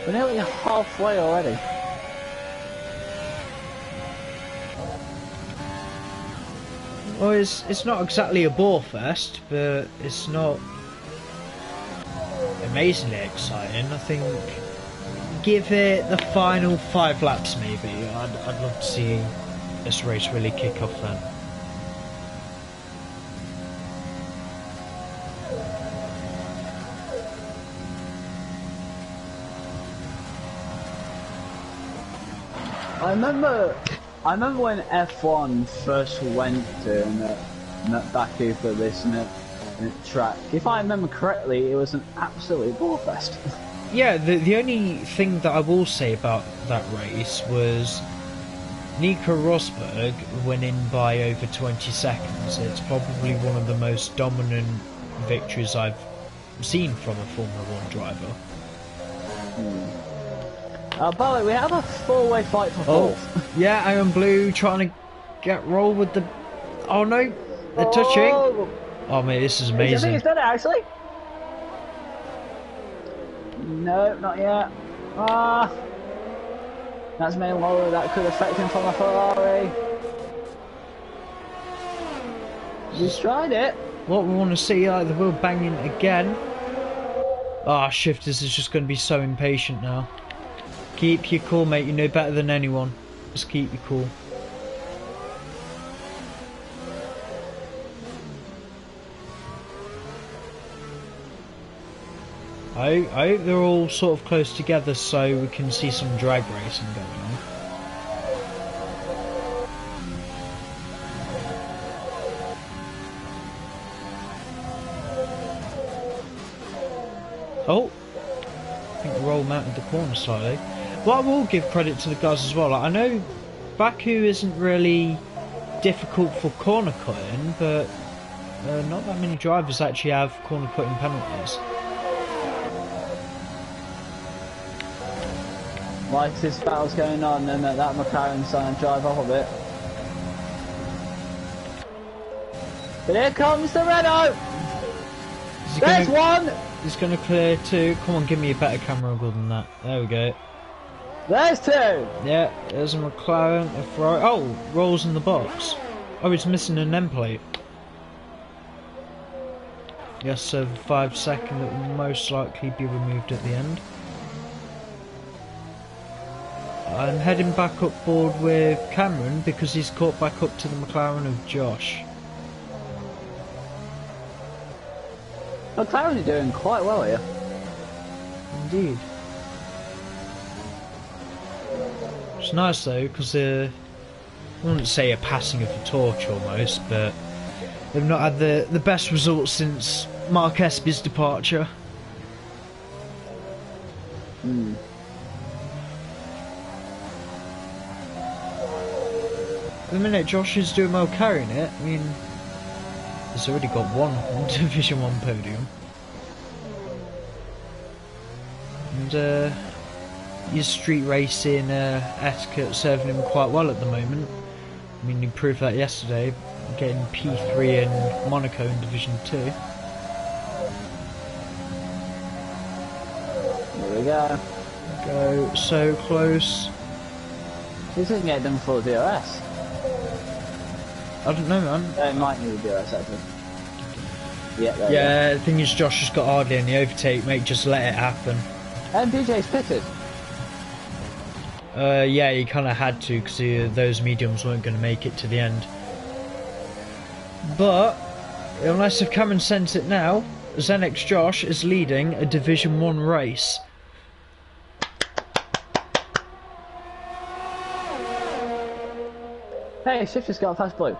We're nearly halfway already. Well, it's not exactly a bore fest, but it's not amazingly exciting. I think give it the final 5 laps maybe. I'd love to see this race really kick off then. I remember when F1 first went to Baku for this track. If I remember correctly, it was an absolute ballfest. Yeah, the only thing that I will say about that race was Nico Rosberg winning by over 20 seconds. It's probably one of the most dominant victories I've seen from a Formula 1 driver. By the way, we have a 4-way fight for fourth. Yeah, Iron Blue trying to get roll with the... Oh no, they're touching. Oh mate, this is amazing. I think he's done it actually. No, not yet. That's main lower, that could affect him from a Ferrari. He's tried it. What we want to see, like the wheel banging again. Shifters is just going to be so impatient now. Keep your cool, mate. You know better than anyone. Just keep your cool. I hope they're all sort of close together so we can see some drag racing going on. Oh, I think Nhrl mounted the corner slightly. Well, I will give credit to the guys as well. Like, I know Baku isn't really difficult for corner cutting, but not that many drivers actually have corner cutting penalties. Whilst this battle's going on, and that McLaren's trying to drive off a bit. But here comes the Renault! There's one! He's gonna clear two. Come on, give me a better camera angle than that. There we go. There's two! Yeah, there's a McLaren, a Ferrari. Oh, rolls in the box. Oh, he's missing an end plate. Yes, so 5 seconds, it will most likely be removed at the end. I'm heading back up board with Cameron because he's caught back up to the McLaren of Josh. McLaren are doing quite well here. Indeed. It's nice though because I wouldn't say a passing of the torch almost, but they've not had the best results since Mark Espy's departure. Hmm. At the minute Josh is doing well carrying it. I mean, he's already got one Division 1 podium. And his street racing etiquette serving him quite well at the moment. I mean, he proved that yesterday, getting P3 in Monaco in Division 2. There we go. Go so close. This isn't getting them for DRS. I don't know, man. It might need a DRS actually. Yeah, yeah, the thing is Josh has got hardly any overtake, mate, just let it happen. MPJ's pitted. Yeah, he kind of had to because those mediums weren't going to make it to the end. But, unless if Cameron sends it now, Zenix Josh is leading a Division 1 race. Hey, Shift just got past blue.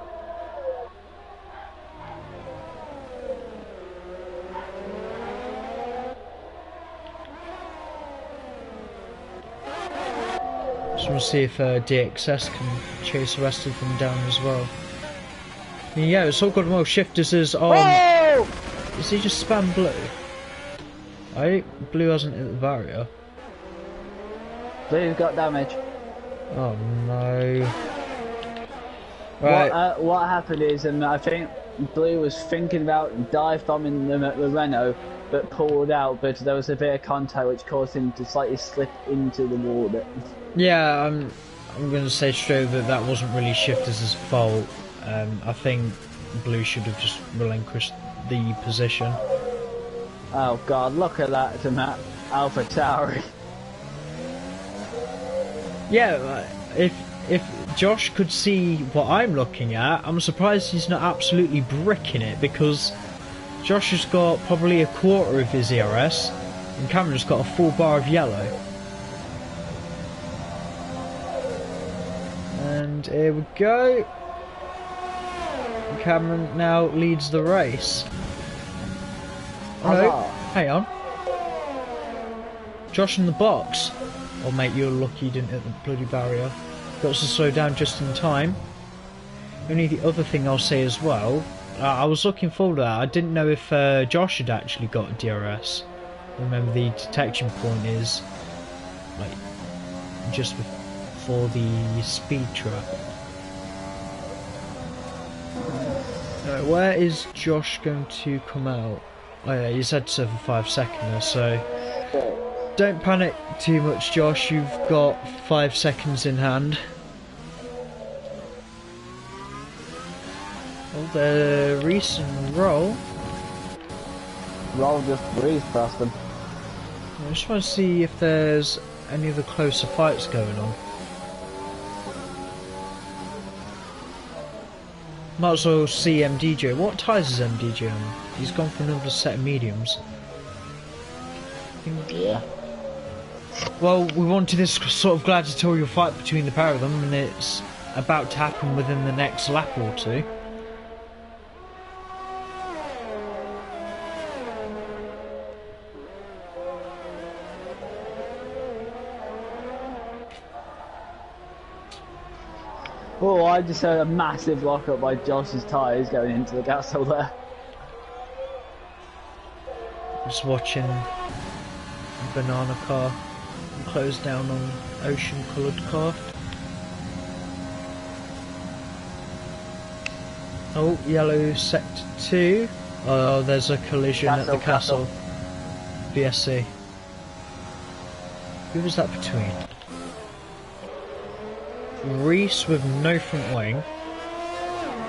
So we'll see if DXS can chase the rest of them down as well. Yeah, it's all good and well. Shifters is on. Whoa! Is he just spam blue? Blue hasn't hit the barrier. Blue's got damage. Oh no. Right. What happened is, I think Blue was thinking about dive bombing them at the Renault, but pulled out, but there was a bit of contact which caused him to slightly slip into the water. Yeah, I'm going to say straight that wasn't really Shifters' fault. I think Blue should have just relinquished the position. Oh god, look at that to Matt Alpha Tauri. Yeah, if Josh could see what I'm looking at, I'm surprised he's not absolutely bricking it, because Josh has got probably a quarter of his ERS and Cameron's got a full bar of yellow. And here we go. Cameron now leads the race. Oh, hang on. Josh in the box. Oh mate, you're lucky you didn't hit the bloody barrier. Got to slow down just in time. Only the other thing I'll say as well, I was looking forward to that. I didn't know if Josh had actually got a DRS. Remember, the detection point is like just before the speed trap. Where is Josh going to come out? Oh yeah, he's had to for 5 seconds, so don't panic too much, Josh. You've got 5 seconds in hand. Well, the recent Nhrl. Nhrl just breezed past them. I just want to see if there's any other closer fights going on. Might as well see MDJ. What tyres is MDJ on? He's gone for another set of mediums. Yeah. Well, we wanted this sort of gladiatorial fight between the pair of them, and it's about to happen within the next lap or two. Oh, I just heard a massive lock-up by Josh's tyres going into the gas hole there. Just watching a banana car. Close down on ocean coloured car. Oh, yellow sector 2. Oh, there's a collision at the castle. BSC. Who was that between? Reese with no front wing.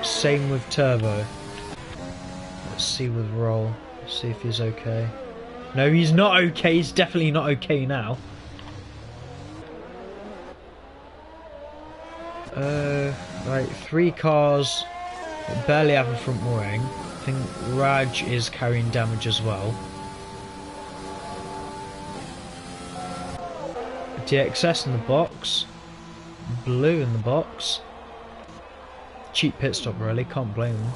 Same with Turbo. Let's see with Roll. Let's see if he's okay. No, he's not okay. He's definitely not okay now. Right, 3 cars that barely have a front wing. I think Raj is carrying damage as well. DXS in the box. Blue in the box. Cheap pit stop really, can't blame them.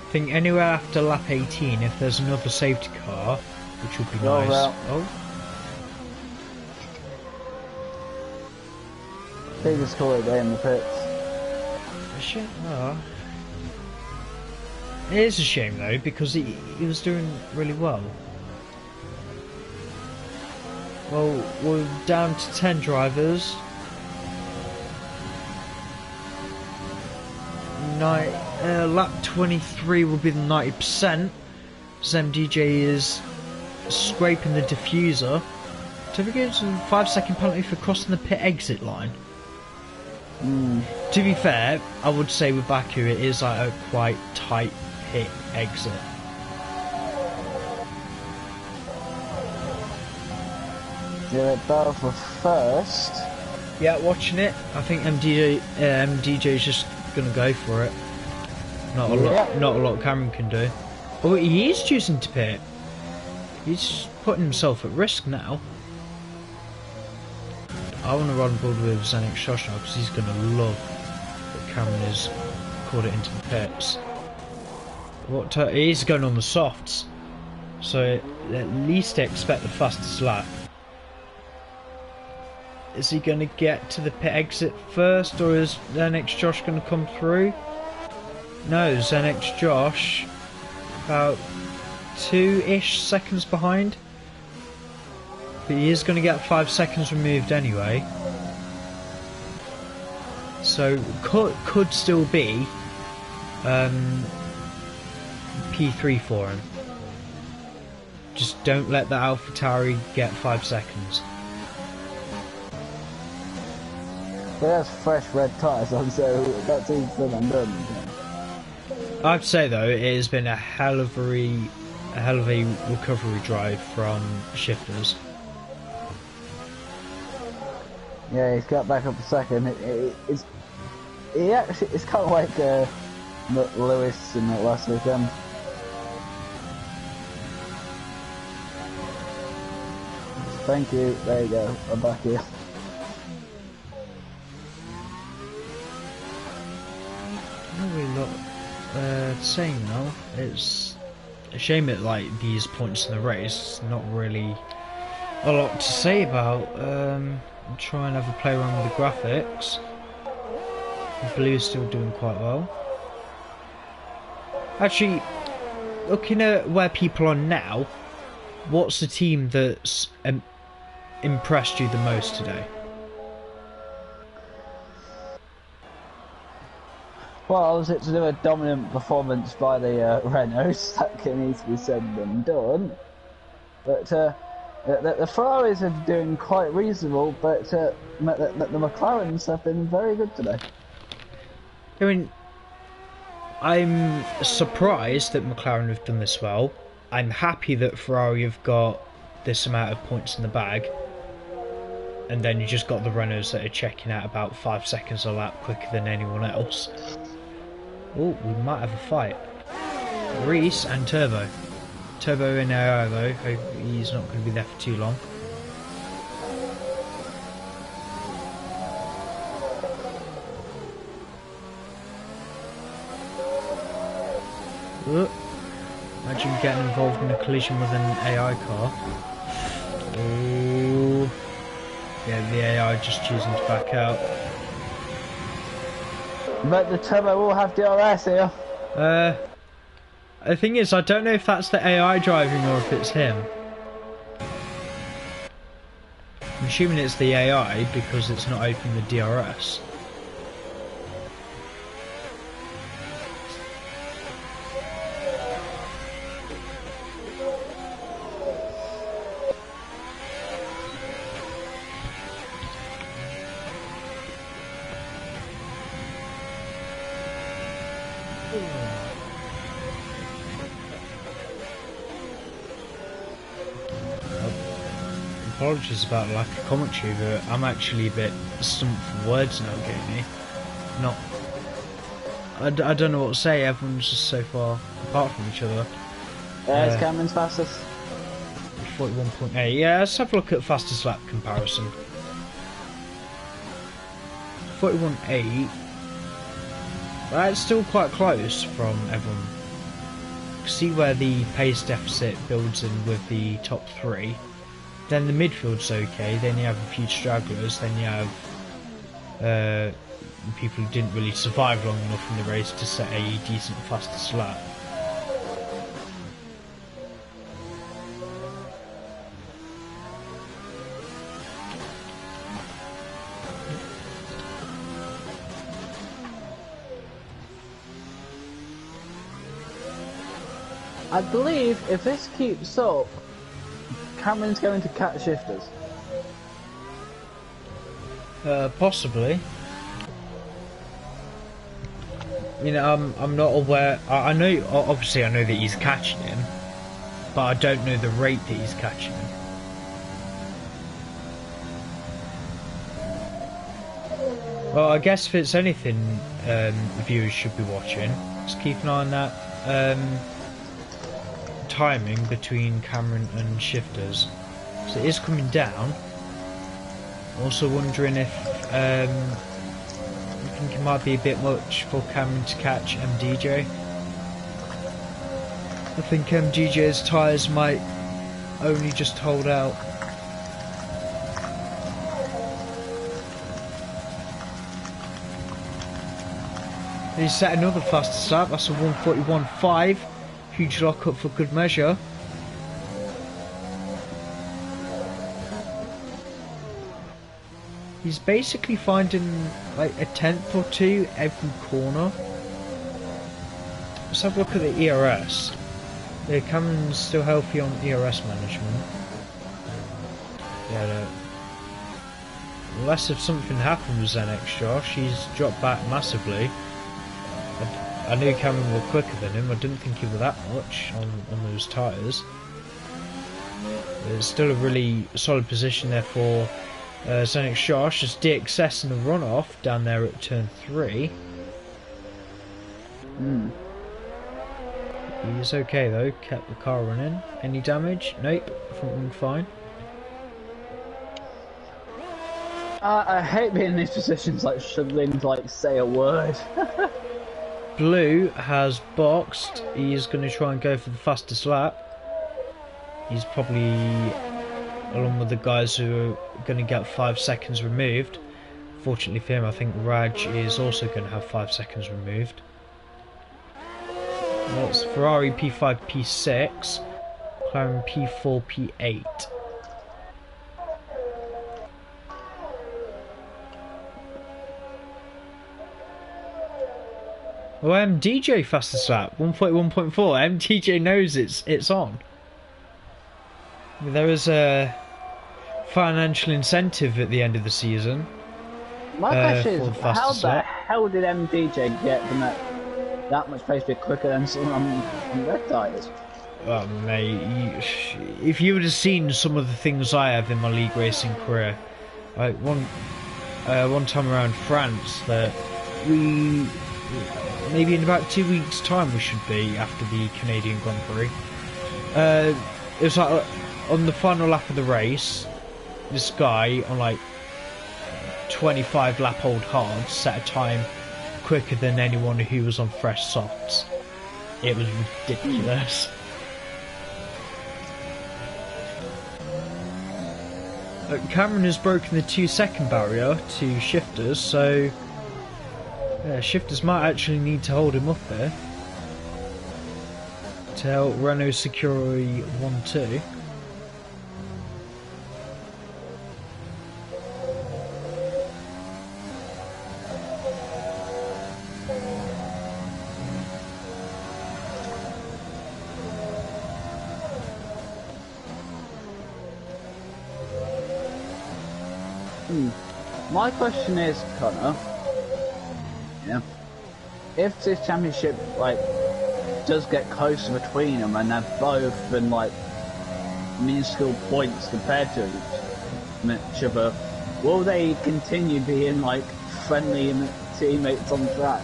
I think anywhere after lap 18, if there's another safety car, which would be nice. Oh. They just call it day in the pits. Shit, oh. It is a shame though, because he was doing really well. Well, we're down to 10 drivers. Lap 23 will be the 90%. MDJ is scraping the diffuser. So we get a 5-second penalty for crossing the pit exit line. To be fair, I would say with Baku it is like a quite tight pit exit. Yeah, battle for first. Yeah, watching it. I think MDJ's just gonna go for it. Not a lot Cameron can do. Oh, he is choosing to pit. He's putting himself at risk now. I want to run board with Zenix Shosh now because he's going to love that Cameron has caught it into the pits. He's going on the softs, so at least expect the fastest lap. Is he going to get to the pit exit first, or is Zenix Josh going to come through? No, Zenix Josh about 2-ish seconds behind. But he is going to get 5 seconds removed anyway. So could still be P3 for him. Just don't let the AlphaTauri get 5 seconds. He has fresh red tyres on, so that's easy for them done. I'd say though it has been a hell of a recovery drive from Shifters. Yeah, he's got back up a second. It's kind of like Lewis in that last weekend. Thank you. There you go. I'm back here. Saying now, it's a shame that like these points in the race, not really a lot to say about. I'll try and have a play around with the graphics. Blue's still doing quite well. Actually, looking at where people are now, what's the team that's impressed you the most today? Well, was it to do a dominant performance by the Renaults? That can easily be said and done. But the Ferraris are doing quite reasonable, but the McLarens have been very good today. I mean, I'm surprised that McLaren have done this well. I'm happy that Ferrari have got this amount of points in the bag. And then you just got the Renaults that are checking out about 5 seconds a lap quicker than anyone else. Oh, we might have a fight. Reese and Turbo. Turbo in AI though, hope he's not going to be there for too long. Imagine getting involved in a collision with an AI car. Oh, yeah, the AI just choosing to back out. But the turbo will have DRS here. The thing is, I don't know if that's the AI driving or if it's him. I'm assuming it's the AI because it's not opening the DRS. Apologies about lack of commentary, but I'm actually a bit stumped for words now, Jamie. I don't know what to say, everyone's just so far apart from each other. It's Cameron's fastest. 41.8, yeah, let's have a look at fastest lap comparison. 41.8, that's still quite close from everyone. See where the pace deficit builds in with the top three. Then the midfield's okay, then you have a few stragglers, then you have people who didn't really survive long enough in the race to set a decent fastest lap. I believe if this keeps up, Cameron's going to catch shifters. Possibly. You know, I'm not aware. I know, obviously, I know that he's catching him, but I don't know the rate that he's catching him. Well, I guess if it's anything, the viewers should be watching. Just keep an eye on that. Timing between Cameron and shifters, so it is coming down. Also wondering if I think it might be a bit much for Cameron to catch MDJ. I think MDJ's tyres might only just hold out. He's set another fastest lap, that's a 1:41.5. Huge lockup for good measure. He's basically finding like a tenth or two every corner. Let's have a look at the ERS. The Cameron's still healthy on ERS management. Yeah, unless if something happens then extra, she's dropped back massively. I knew Cameron were quicker than him, I didn't think he was that much on those tyres. It's still a really solid position there for Zenix Josh, just DXS in the runoff down there at turn 3. He's okay though, kept the car running. Any damage? Nope, front wing fine. I hate being in these positions, like struggling to like say a word. Blue has boxed. He's going to try and go for the fastest lap. He's probably along with the guys who are going to get 5 seconds removed. Fortunately for him, I think Raj is also going to have 5 seconds removed. That's Ferrari P5, P6, McLaren P4, P8. Well, MDJ fastest lap, 1.1.4. MDJ knows it's on. There is a financial incentive at the end of the season. My question is, how the hell did MDJ get from that much pace bit quicker than someone on red tyres? Oh, mate, if you would have seen some of the things I have in my league racing career, like one time around France, that maybe in about 2 weeks' time we should be after the Canadian Grand Prix. It was like on the final lap of the race, this guy on like 25 lap old hard set a time quicker than anyone who was on fresh softs. It was ridiculous. Cameron has broken the 2 second barrier to shifters, so Yeah, shifters might actually need to hold him up here. Tell Renault Security 1-2. My question is, Connor, yeah, if this championship like does get closer between them and they're both in like minuscule points compared to each other, will they continue being like friendly teammates on track?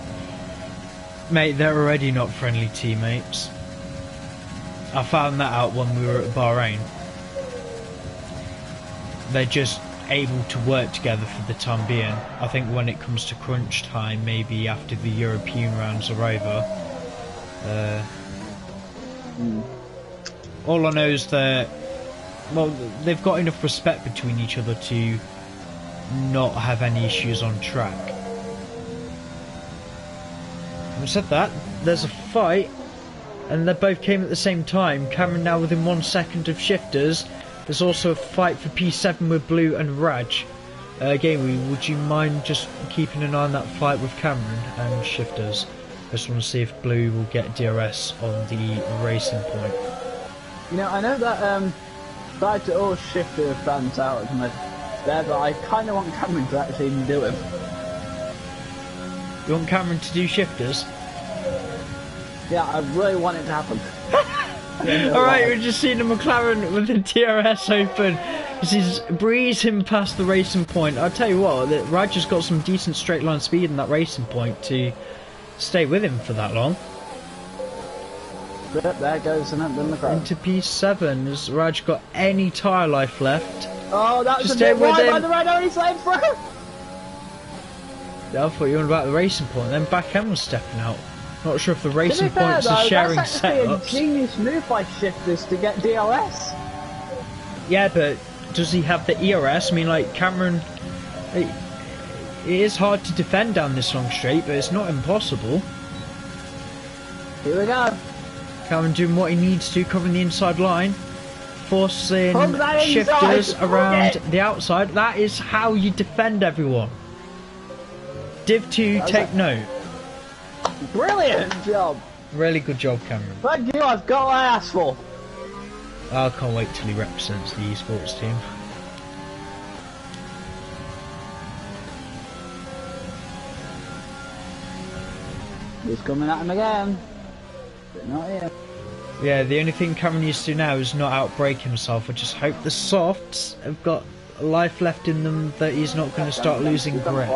Mate, they're already not friendly teammates. I found that out when we were at Bahrain. They're just able to work together for the time being. I think when it comes to crunch time, maybe after the European rounds are over, all I know is that, well, they've got enough respect between each other to not have any issues on track. Having said that, there's a fight, and they both came at the same time. Cameron now within 1 second of shifters. There's also a fight for P7 with Blue and Raj. Gamey, would you mind just keeping an eye on that fight with Cameron and shifters? I just want to see if Blue will get DRS on the racing point. You know, I know that tried to all shifter fans out there, but I kind of want Cameron to actually do him. You want Cameron to do shifters? Yeah, I really want it to happen. Alright, we've just seen a McLaren with the DRS open. He's breezing past the racing point. I'll tell you what, that Raj has got some decent straight line speed in that racing point to stay with him for that long. But there goes the McLaren. Into P7. Has Raj got any tyre life left? Oh, that was just a bit with wide him. by the Renault, he's late through! Yeah, I thought you were on about the racing point, then back end was stepping out. Not sure if the racing points are sharing that's actually setups. a genius move by shifters to get DRS. Yeah, but does he have the ERS? I mean, like, Cameron... It is hard to defend down this long straight, but it's not impossible. Here we go. Cameron doing what he needs to, covering the inside line. Forcing shifters around the outside. That is how you defend everyone. Div 2, take note. Brilliant job. Really good job, Cameron. Thank you, I've got my ass full. I can't wait till he represents the esports team. He's coming at him again. But not here. Yeah, the only thing Cameron needs to do now is not outbrake himself. I just hope the softs have got life left in them, that he's not going to start losing grip.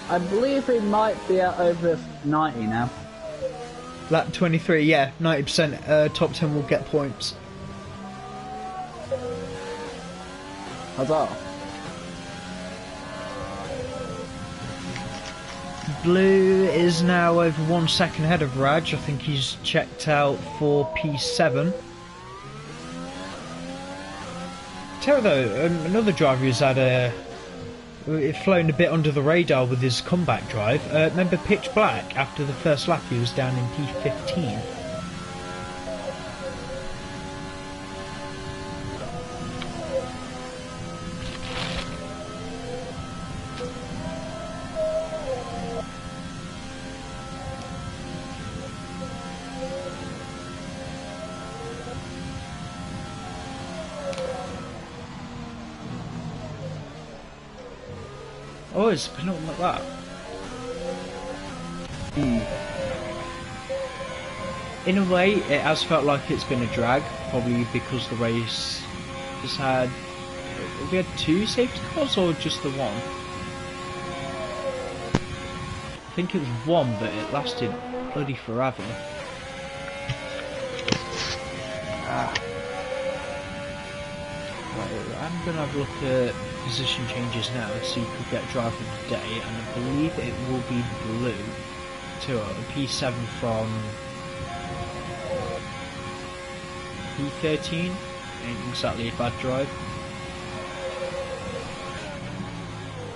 I believe he might be at over 90 now. Lap 23, yeah, 90%. Top 10 will get points. Huzzah. Blue is now over 1 second ahead of Raj. I think he's checked out for P7. Tell you though, another driver who's had flown a bit under the radar with his comeback drive. Remember Pitch Black? After the first lap he was down in P15. Oh, it's been up like that. In a way, it has felt like it's been a drag, probably because the race has had... Have we had 2 safety cars or just the one? I think it was 1, but it lasted bloody forever. Right, I'm gonna have a look at position changes now, so you could get driver of the day, and I believe it will be blue to a P7 from P13. Ain't exactly a bad drive.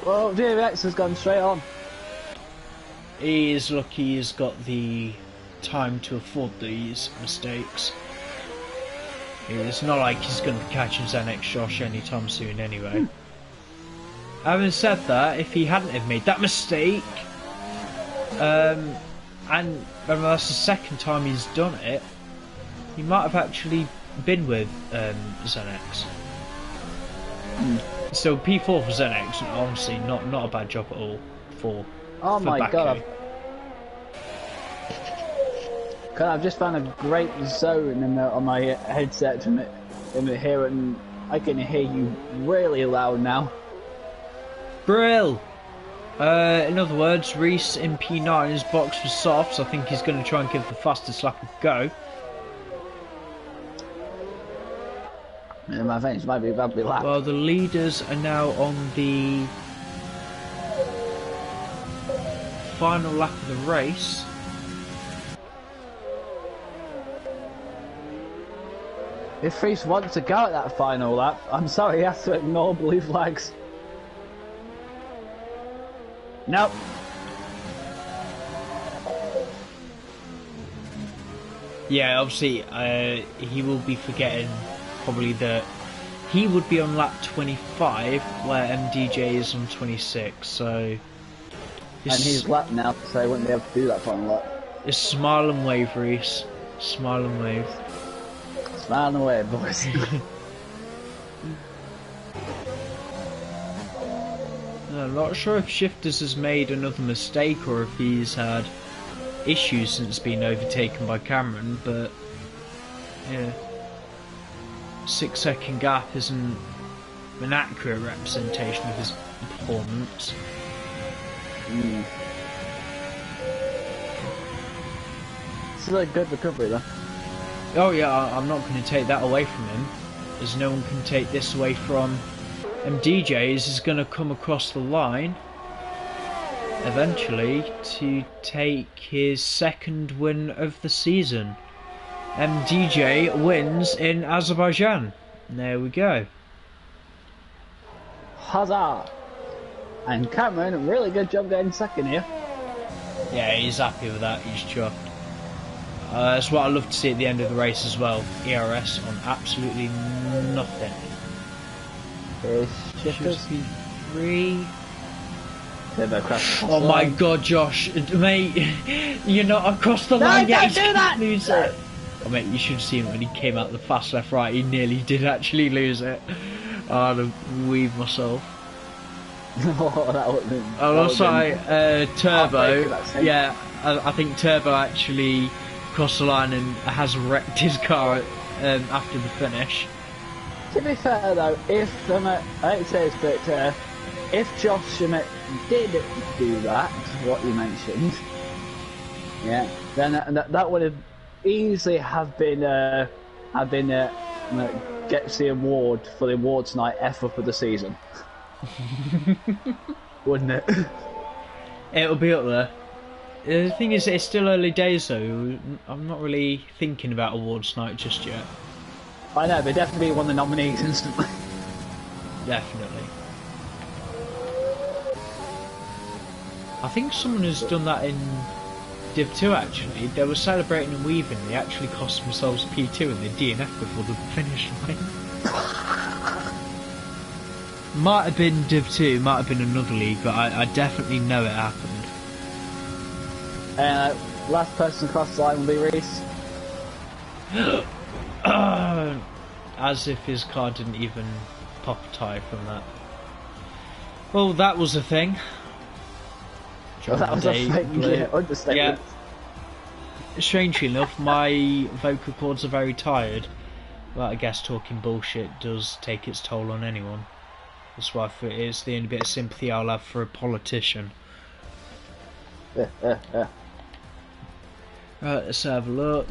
Well, DMX has gone straight on. He is lucky he's got the time to afford these mistakes. It's not like he's going to be catching Zenex Josh anytime soon anyway. Having said that, if he hadn't have made that mistake, and remember that's the second time he's done it, he might have actually been with Zenex. So P4 for Zenex, honestly, not a bad job at all for my Baku. god. I've just found a great zone on my headset in here, and I can hear you really loud now. Brill! In other words, Reese in P9 is boxed for softs. I think he's going to try and give the fastest lap a go. Yeah, my face might be about to be lap. Well, the leaders are now on the final lap of the race. If Reese wants to go at that final lap, I'm sorry, he has to ignore blue flags. Nope. Yeah, obviously, he will be forgetting probably that he would be on lap 25, where MDJ is on 26, so... And he's lapped now, so he wouldn't be able to do that final lap. It's smile and wave, Reese. Smile and wave. Smile and wave, boys. I'm not sure if Shifters has made another mistake or if he's had issues since being overtaken by Cameron, but yeah, 6 second gap isn't an accurate representation of his performance. Still a good recovery though. Oh yeah, I'm not going to take that away from him, as no one can take this away from DJs. Is going to come across the line eventually to take his second win of the season. MDJ wins in Azerbaijan. There we go. Huzzah! And Cameron, a really good job getting second here. Yeah, he's happy with that. He's chuffed. That's what I love to see at the end of the race as well. ERS on absolutely nothing. Shifters. 3. Oh my god, Josh, mate, you're not across the line yet. Don't do that! Lose it. Oh, mate, you should have seen when he came out the fast left right. He nearly did actually lose it. I'd have weaved myself. Oh, that would have been. And also, Turbo. Yeah, I think Turbo actually crossed the line and has wrecked his car after the finish. To be fair though, if I hate to say this, but if Josh did do that, what you mentioned, yeah, then that would have easily gets the award for the awards night F up of the season, wouldn't it? It'll be up there. The thing is, it's still early days though. I'm not really thinking about awards night just yet. I know, but definitely one of the nominees instantly. Definitely. I think someone has done that in Div 2 actually. They were celebrating and weaving. They actually cost themselves P2 and they DNF before the finish line. Might have been Div 2, might have been another league, but I definitely know it happened. Last person across the line will be Reese. As if his car didn't even pop a tyre from that. Well, that was a thing. Well, that was a thing, yeah, understatement. Yeah. Strangely enough, my vocal cords are very tired. But I guess talking bullshit does take its toll on anyone. That's why it's the only bit of sympathy I'll have for a politician. Right, let's have a look.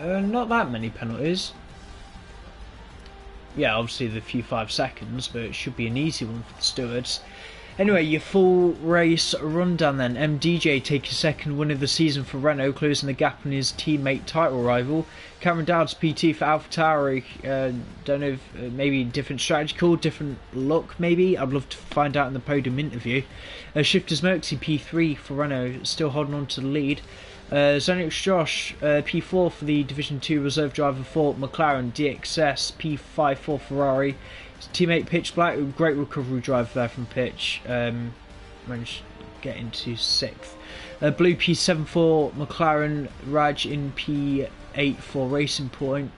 Not that many penalties. yeah, obviously the few 5 seconds, but it should be an easy one for the stewards. Anyway, your full race rundown then. MDJ take his second win of the season for Renault, closing the gap on his teammate title rival. Cameron Dowd's PT for AlphaTauri. Don't know if maybe different strategy call, different look maybe. I'd love to find out in the podium interview. Shifters Merksy P3 for Renault, still holding on to the lead. Zenix Josh P4 for the Division 2 reserve driver for McLaren. DXS P5 for Ferrari. His teammate Pitch Black, great recovery drive there from Pitch. Managed to get into 6th. Blue P7 for McLaren. Raj in P8 for Racing Point.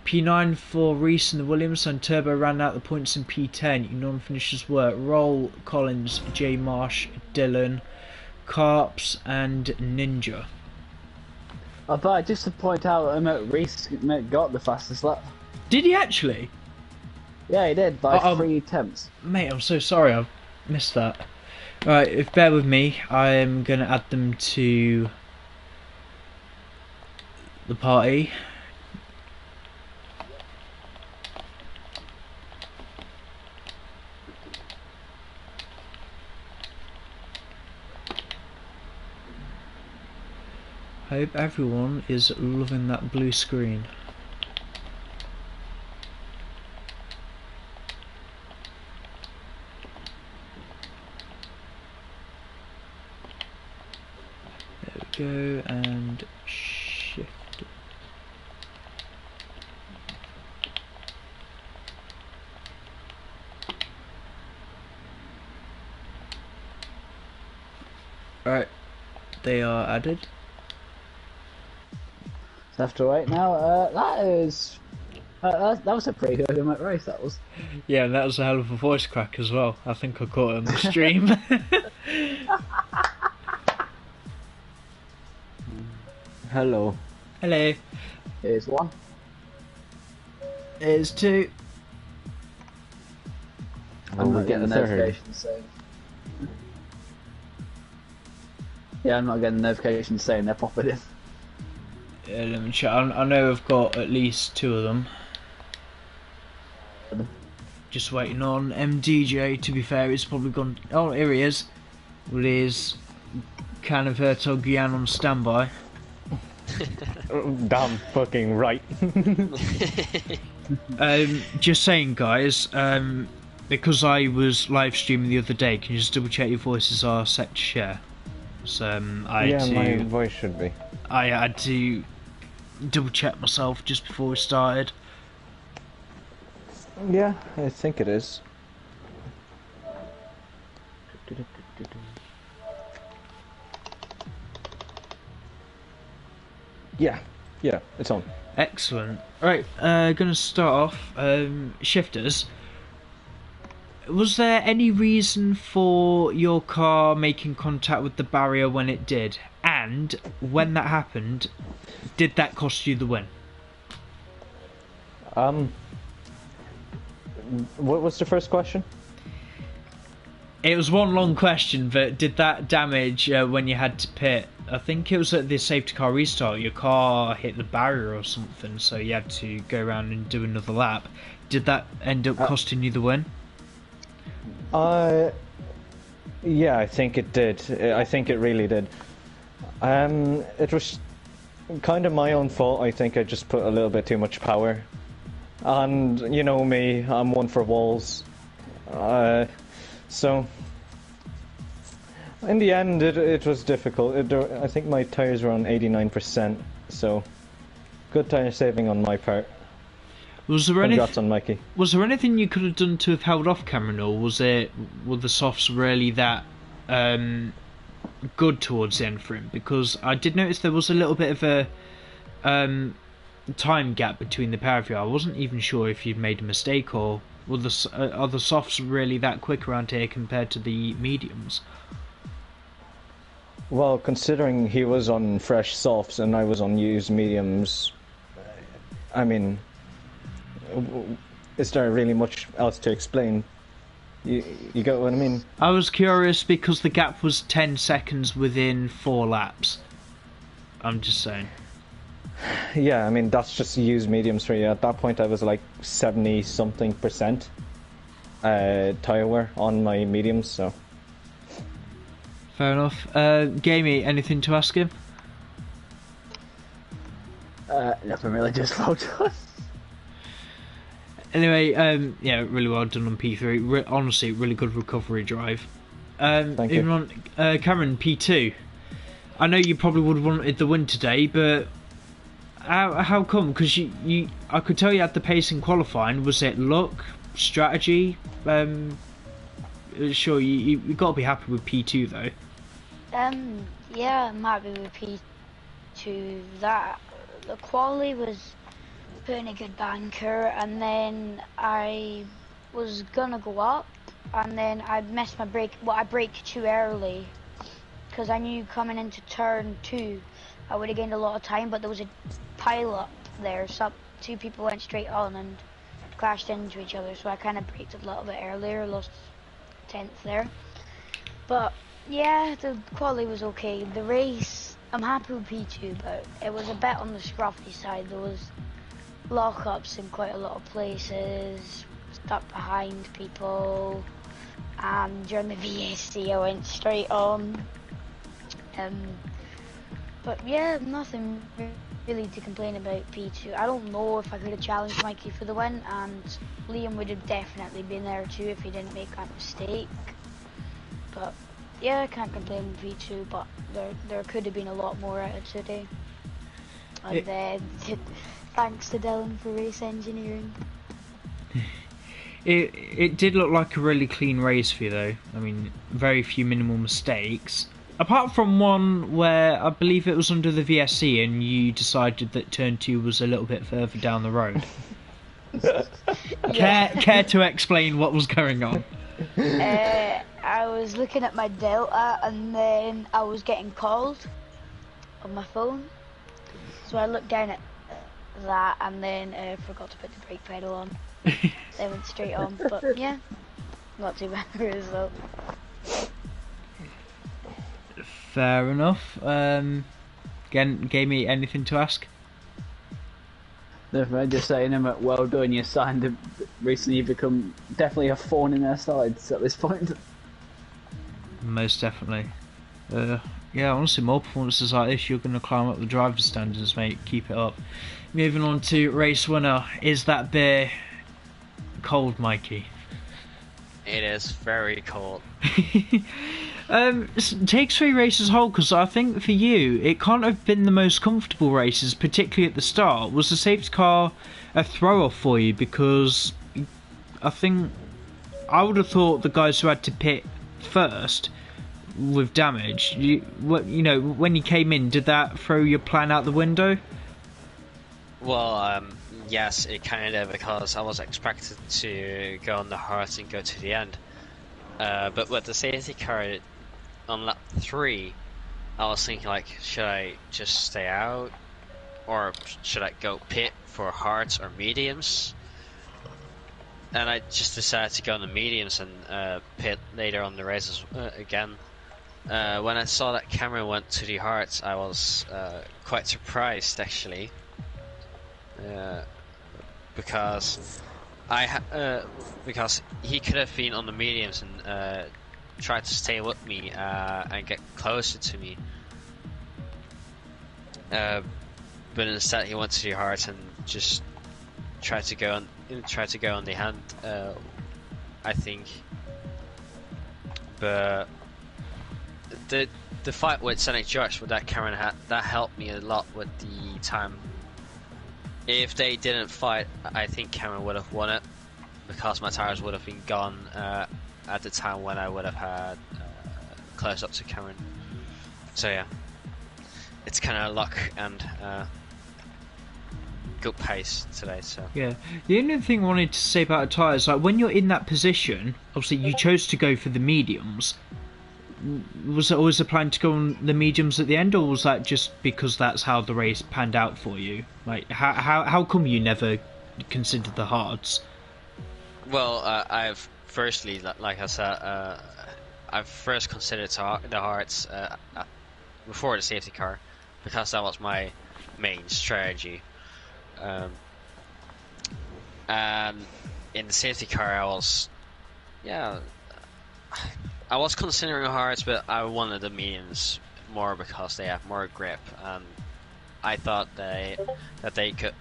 P9 for Reese and the Williams, and Turbo ran out the points in P10. Non-finishers were Roll, Collins, J Marsh, Dylan, Carps and Ninja. But just to point out, Reese got the fastest lap. Did he actually? Yeah, he did, by 3 attempts. Mate, I'm so sorry, I've missed that. Right, if bear with me, I'm going to add them to the party. Hope everyone is loving that blue screen. There we go, and shift. Right, they are added. So I have to wait now. That was a pretty good race. That was. Yeah, and that was a hell of a voice crack as well. I think I caught it on the stream. Hello. Hello. Here's 1. Here's 2. I'm not getting the notification saying. Yeah, I'm not getting the notification saying they're popping in. Yeah, let me check. I know I've got at least 2 of them. Just waiting on MDJ. To be fair, it's probably gone. Oh, here he is. With his Canaverto Guian on standby. Damn fucking right. Just saying, guys. Because I was live streaming the other day, can you just double check your voices are set to share? So my voice should be. I had to double check myself just before we started. Yeah, I think it is. Yeah, it's on. Excellent. Right, gonna start off. Shifters. Was there any reason for your car making contact with the barrier when it did? And when that happened, did that cost you the win? What was the first question? It was one long question, but did that damage when you had to pit? I think it was at the safety car restart. Your car hit the barrier or something, so you had to go around and do another lap. Did that end up costing you the win? Yeah, I think it did. I think it really did. It was kind of my own fault. I think I just put a little bit too much power. And, you know me, I'm one for walls. So, in the end, it was difficult. I think my tyres were on 89%, so good tyre saving on my part. Was there Congrats on Mikey. Was there anything you could have done to have held off Cameron, or were the softs really that good towards the end for him? Because I did notice there was a little bit of a time gap between the pair of you. I wasn't even sure if you'd made a mistake, or are the softs really that quick around here compared to the mediums? Well, considering he was on fresh softs and I was on used mediums, I mean, is there really much else to explain? You get what I mean? I was curious because the gap was 10 seconds within 4 laps. I'm just saying. Yeah, I mean, that's just used mediums for you. At that point, I was like 70-something% tire wear on my mediums, so. Fair enough. Gamey, anything to ask him? Nothing really, just well done. Anyway, yeah, really well done on P3. Honestly, really good recovery drive. Thank you. Even on Cameron, P2. I know you probably would have wanted the win today, but how come? Because I could tell you had the pace in qualifying. Was it luck, strategy? Sure, you got to be happy with P2 though. Yeah, I'm happy with P2. That the quali was putting a good banker, and then I was gonna go up, and then I missed my brake. Well, I braked too early because I knew coming into turn 2 I would have gained a lot of time, but there was a pile up there, so 2 people went straight on and crashed into each other, so I kind of braked a little bit earlier, lost 10th there. But yeah, the quality was okay. The race, I'm happy with P2, but it was a bit on the scruffy side. There was lockups in quite a lot of places, stuck behind people, and during the VSC I went straight on. But yeah, nothing really to complain about P2. I don't know if I could have challenged Mikey for the win, and Liam would have definitely been there too if he didn't make that mistake. But yeah, I can't complain with P2, but there could have been a lot more out of today. And then thanks to Dylan for race engineering. It did look like a really clean race for you though. I mean, very few minimal mistakes. Apart from one where I believe it was under the VSC and you decided that turn 2 was a little bit further down the road. Care to explain what was going on? I was looking at my Delta and then I was getting called on my phone. So I looked down at that and then forgot to put the brake pedal on. They went straight on, but yeah, not too bad for a result. Fair enough. Again, Gamey, anything to ask? Nothing, just saying him well done, you signed recently, you've become definitely a thorn in their sides at this point. Most definitely. Yeah, honestly, more performances like this, you're going to climb up the driver's standards, mate. Keep it up. Moving on to race winner. Is that beer cold, Mikey? It is very cold. Takes 3 races whole, because I think for you it can't have been the most comfortable races, particularly at the start. Was the safety car a throw off for you? Because I think I would have thought the guys who had to pit first with damage, you know, when you came in, did that throw your plan out the window? Well, yes, it kind of, because I was expected to go on the hard and go to the end. But with the safety car on lap 3, I was thinking, like, should I just stay out, or should I go pit for hards or mediums? And I just decided to go on the mediums and pit later on the races again. When I saw that Cameron went to the hards, I was quite surprised actually, because because he could have been on the mediums and tried to stay with me and get closer to me, but instead he went to the heart and just tried to go on the hand, I think. But the fight with Sonic Josh with that Cameron hat, that helped me a lot with the time. If they didn't fight, I think Cameron would have won it, because my tires would have been gone at the time when I would have had close up to Cameron. So yeah, it's kind of luck and good pace today. So yeah, the only thing I wanted to say about the tires, like when you're in that position, obviously you chose to go for the mediums. Was it always the plan to go on the mediums at the end, or was that just because that's how the race panned out for you? Like, how come you never considered the hards? Well, I've firstly, like I said, I've first considered the hards before the safety car, because that was my main strategy. And in the safety car, I was considering hards, but I wanted the mediums more because they have more grip, and I thought that they could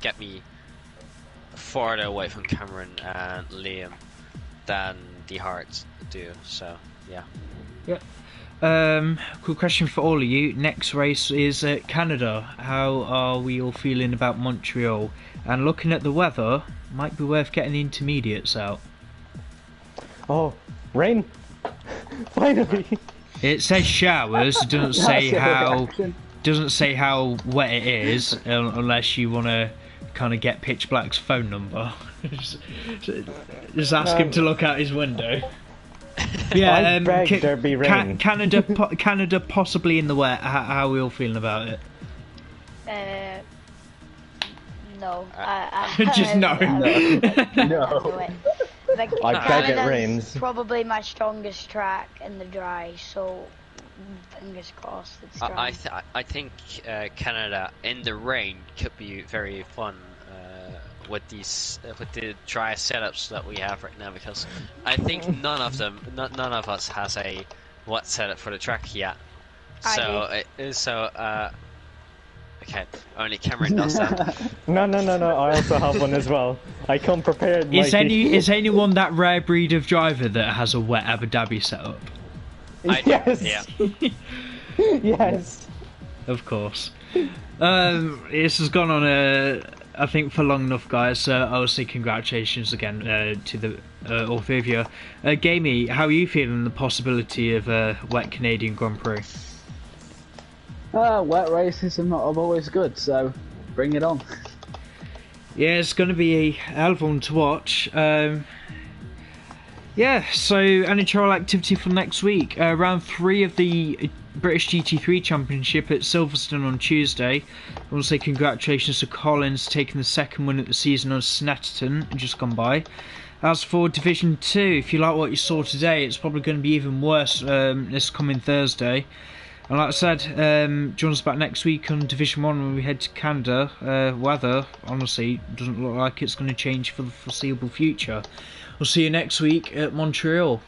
get me farther away from Cameron and Liam than the hards do. So yeah. Yep. Quick question for all of you. Next race is Canada. How are we all feeling about Montreal? And looking at the weather, might be worth getting the intermediates out. Oh, rain! Finally! It says showers. It doesn't say how wet it is, unless you want to kind of get Pitch Black's phone number. Just ask him to look out his window. Yeah, there be rain. Canada possibly in the wet. How are we all feeling about it? No. Just no. No. Like, I beg it Canada's rains. probably my strongest track in the dry, so fingers crossed it's dry. I think Canada in the rain could be very fun with the dry setups that we have right now, because I think none of us has a wet setup for the track yet. Okay, only Cameron does that. No, I also have one as well. I come prepared, Is Mikey. anyone that rare breed of driver that has a wet Abu Dhabi setup? Yes. Yeah. Yes. Of course. This has gone on, I think, for long enough, guys. I will say congratulations again to the all three of you. Gamey, how are you feeling the possibility of a wet Canadian Grand Prix? Wet races are not always good, so bring it on. Yeah, it's going to be a hell of one to watch. Yeah, so Nhrl activity for next week. Round 3 of the British GT3 Championship at Silverstone on Tuesday. I want to say congratulations to Collins taking the second win of the season on Snetterton, just gone by. As for Division 2, if you like what you saw today, it's probably going to be even worse this coming Thursday. And like I said, join us back next week on Division 1 when we head to Canada. Weather, honestly, doesn't look like it's going to change for the foreseeable future. We'll see you next week at Montreal.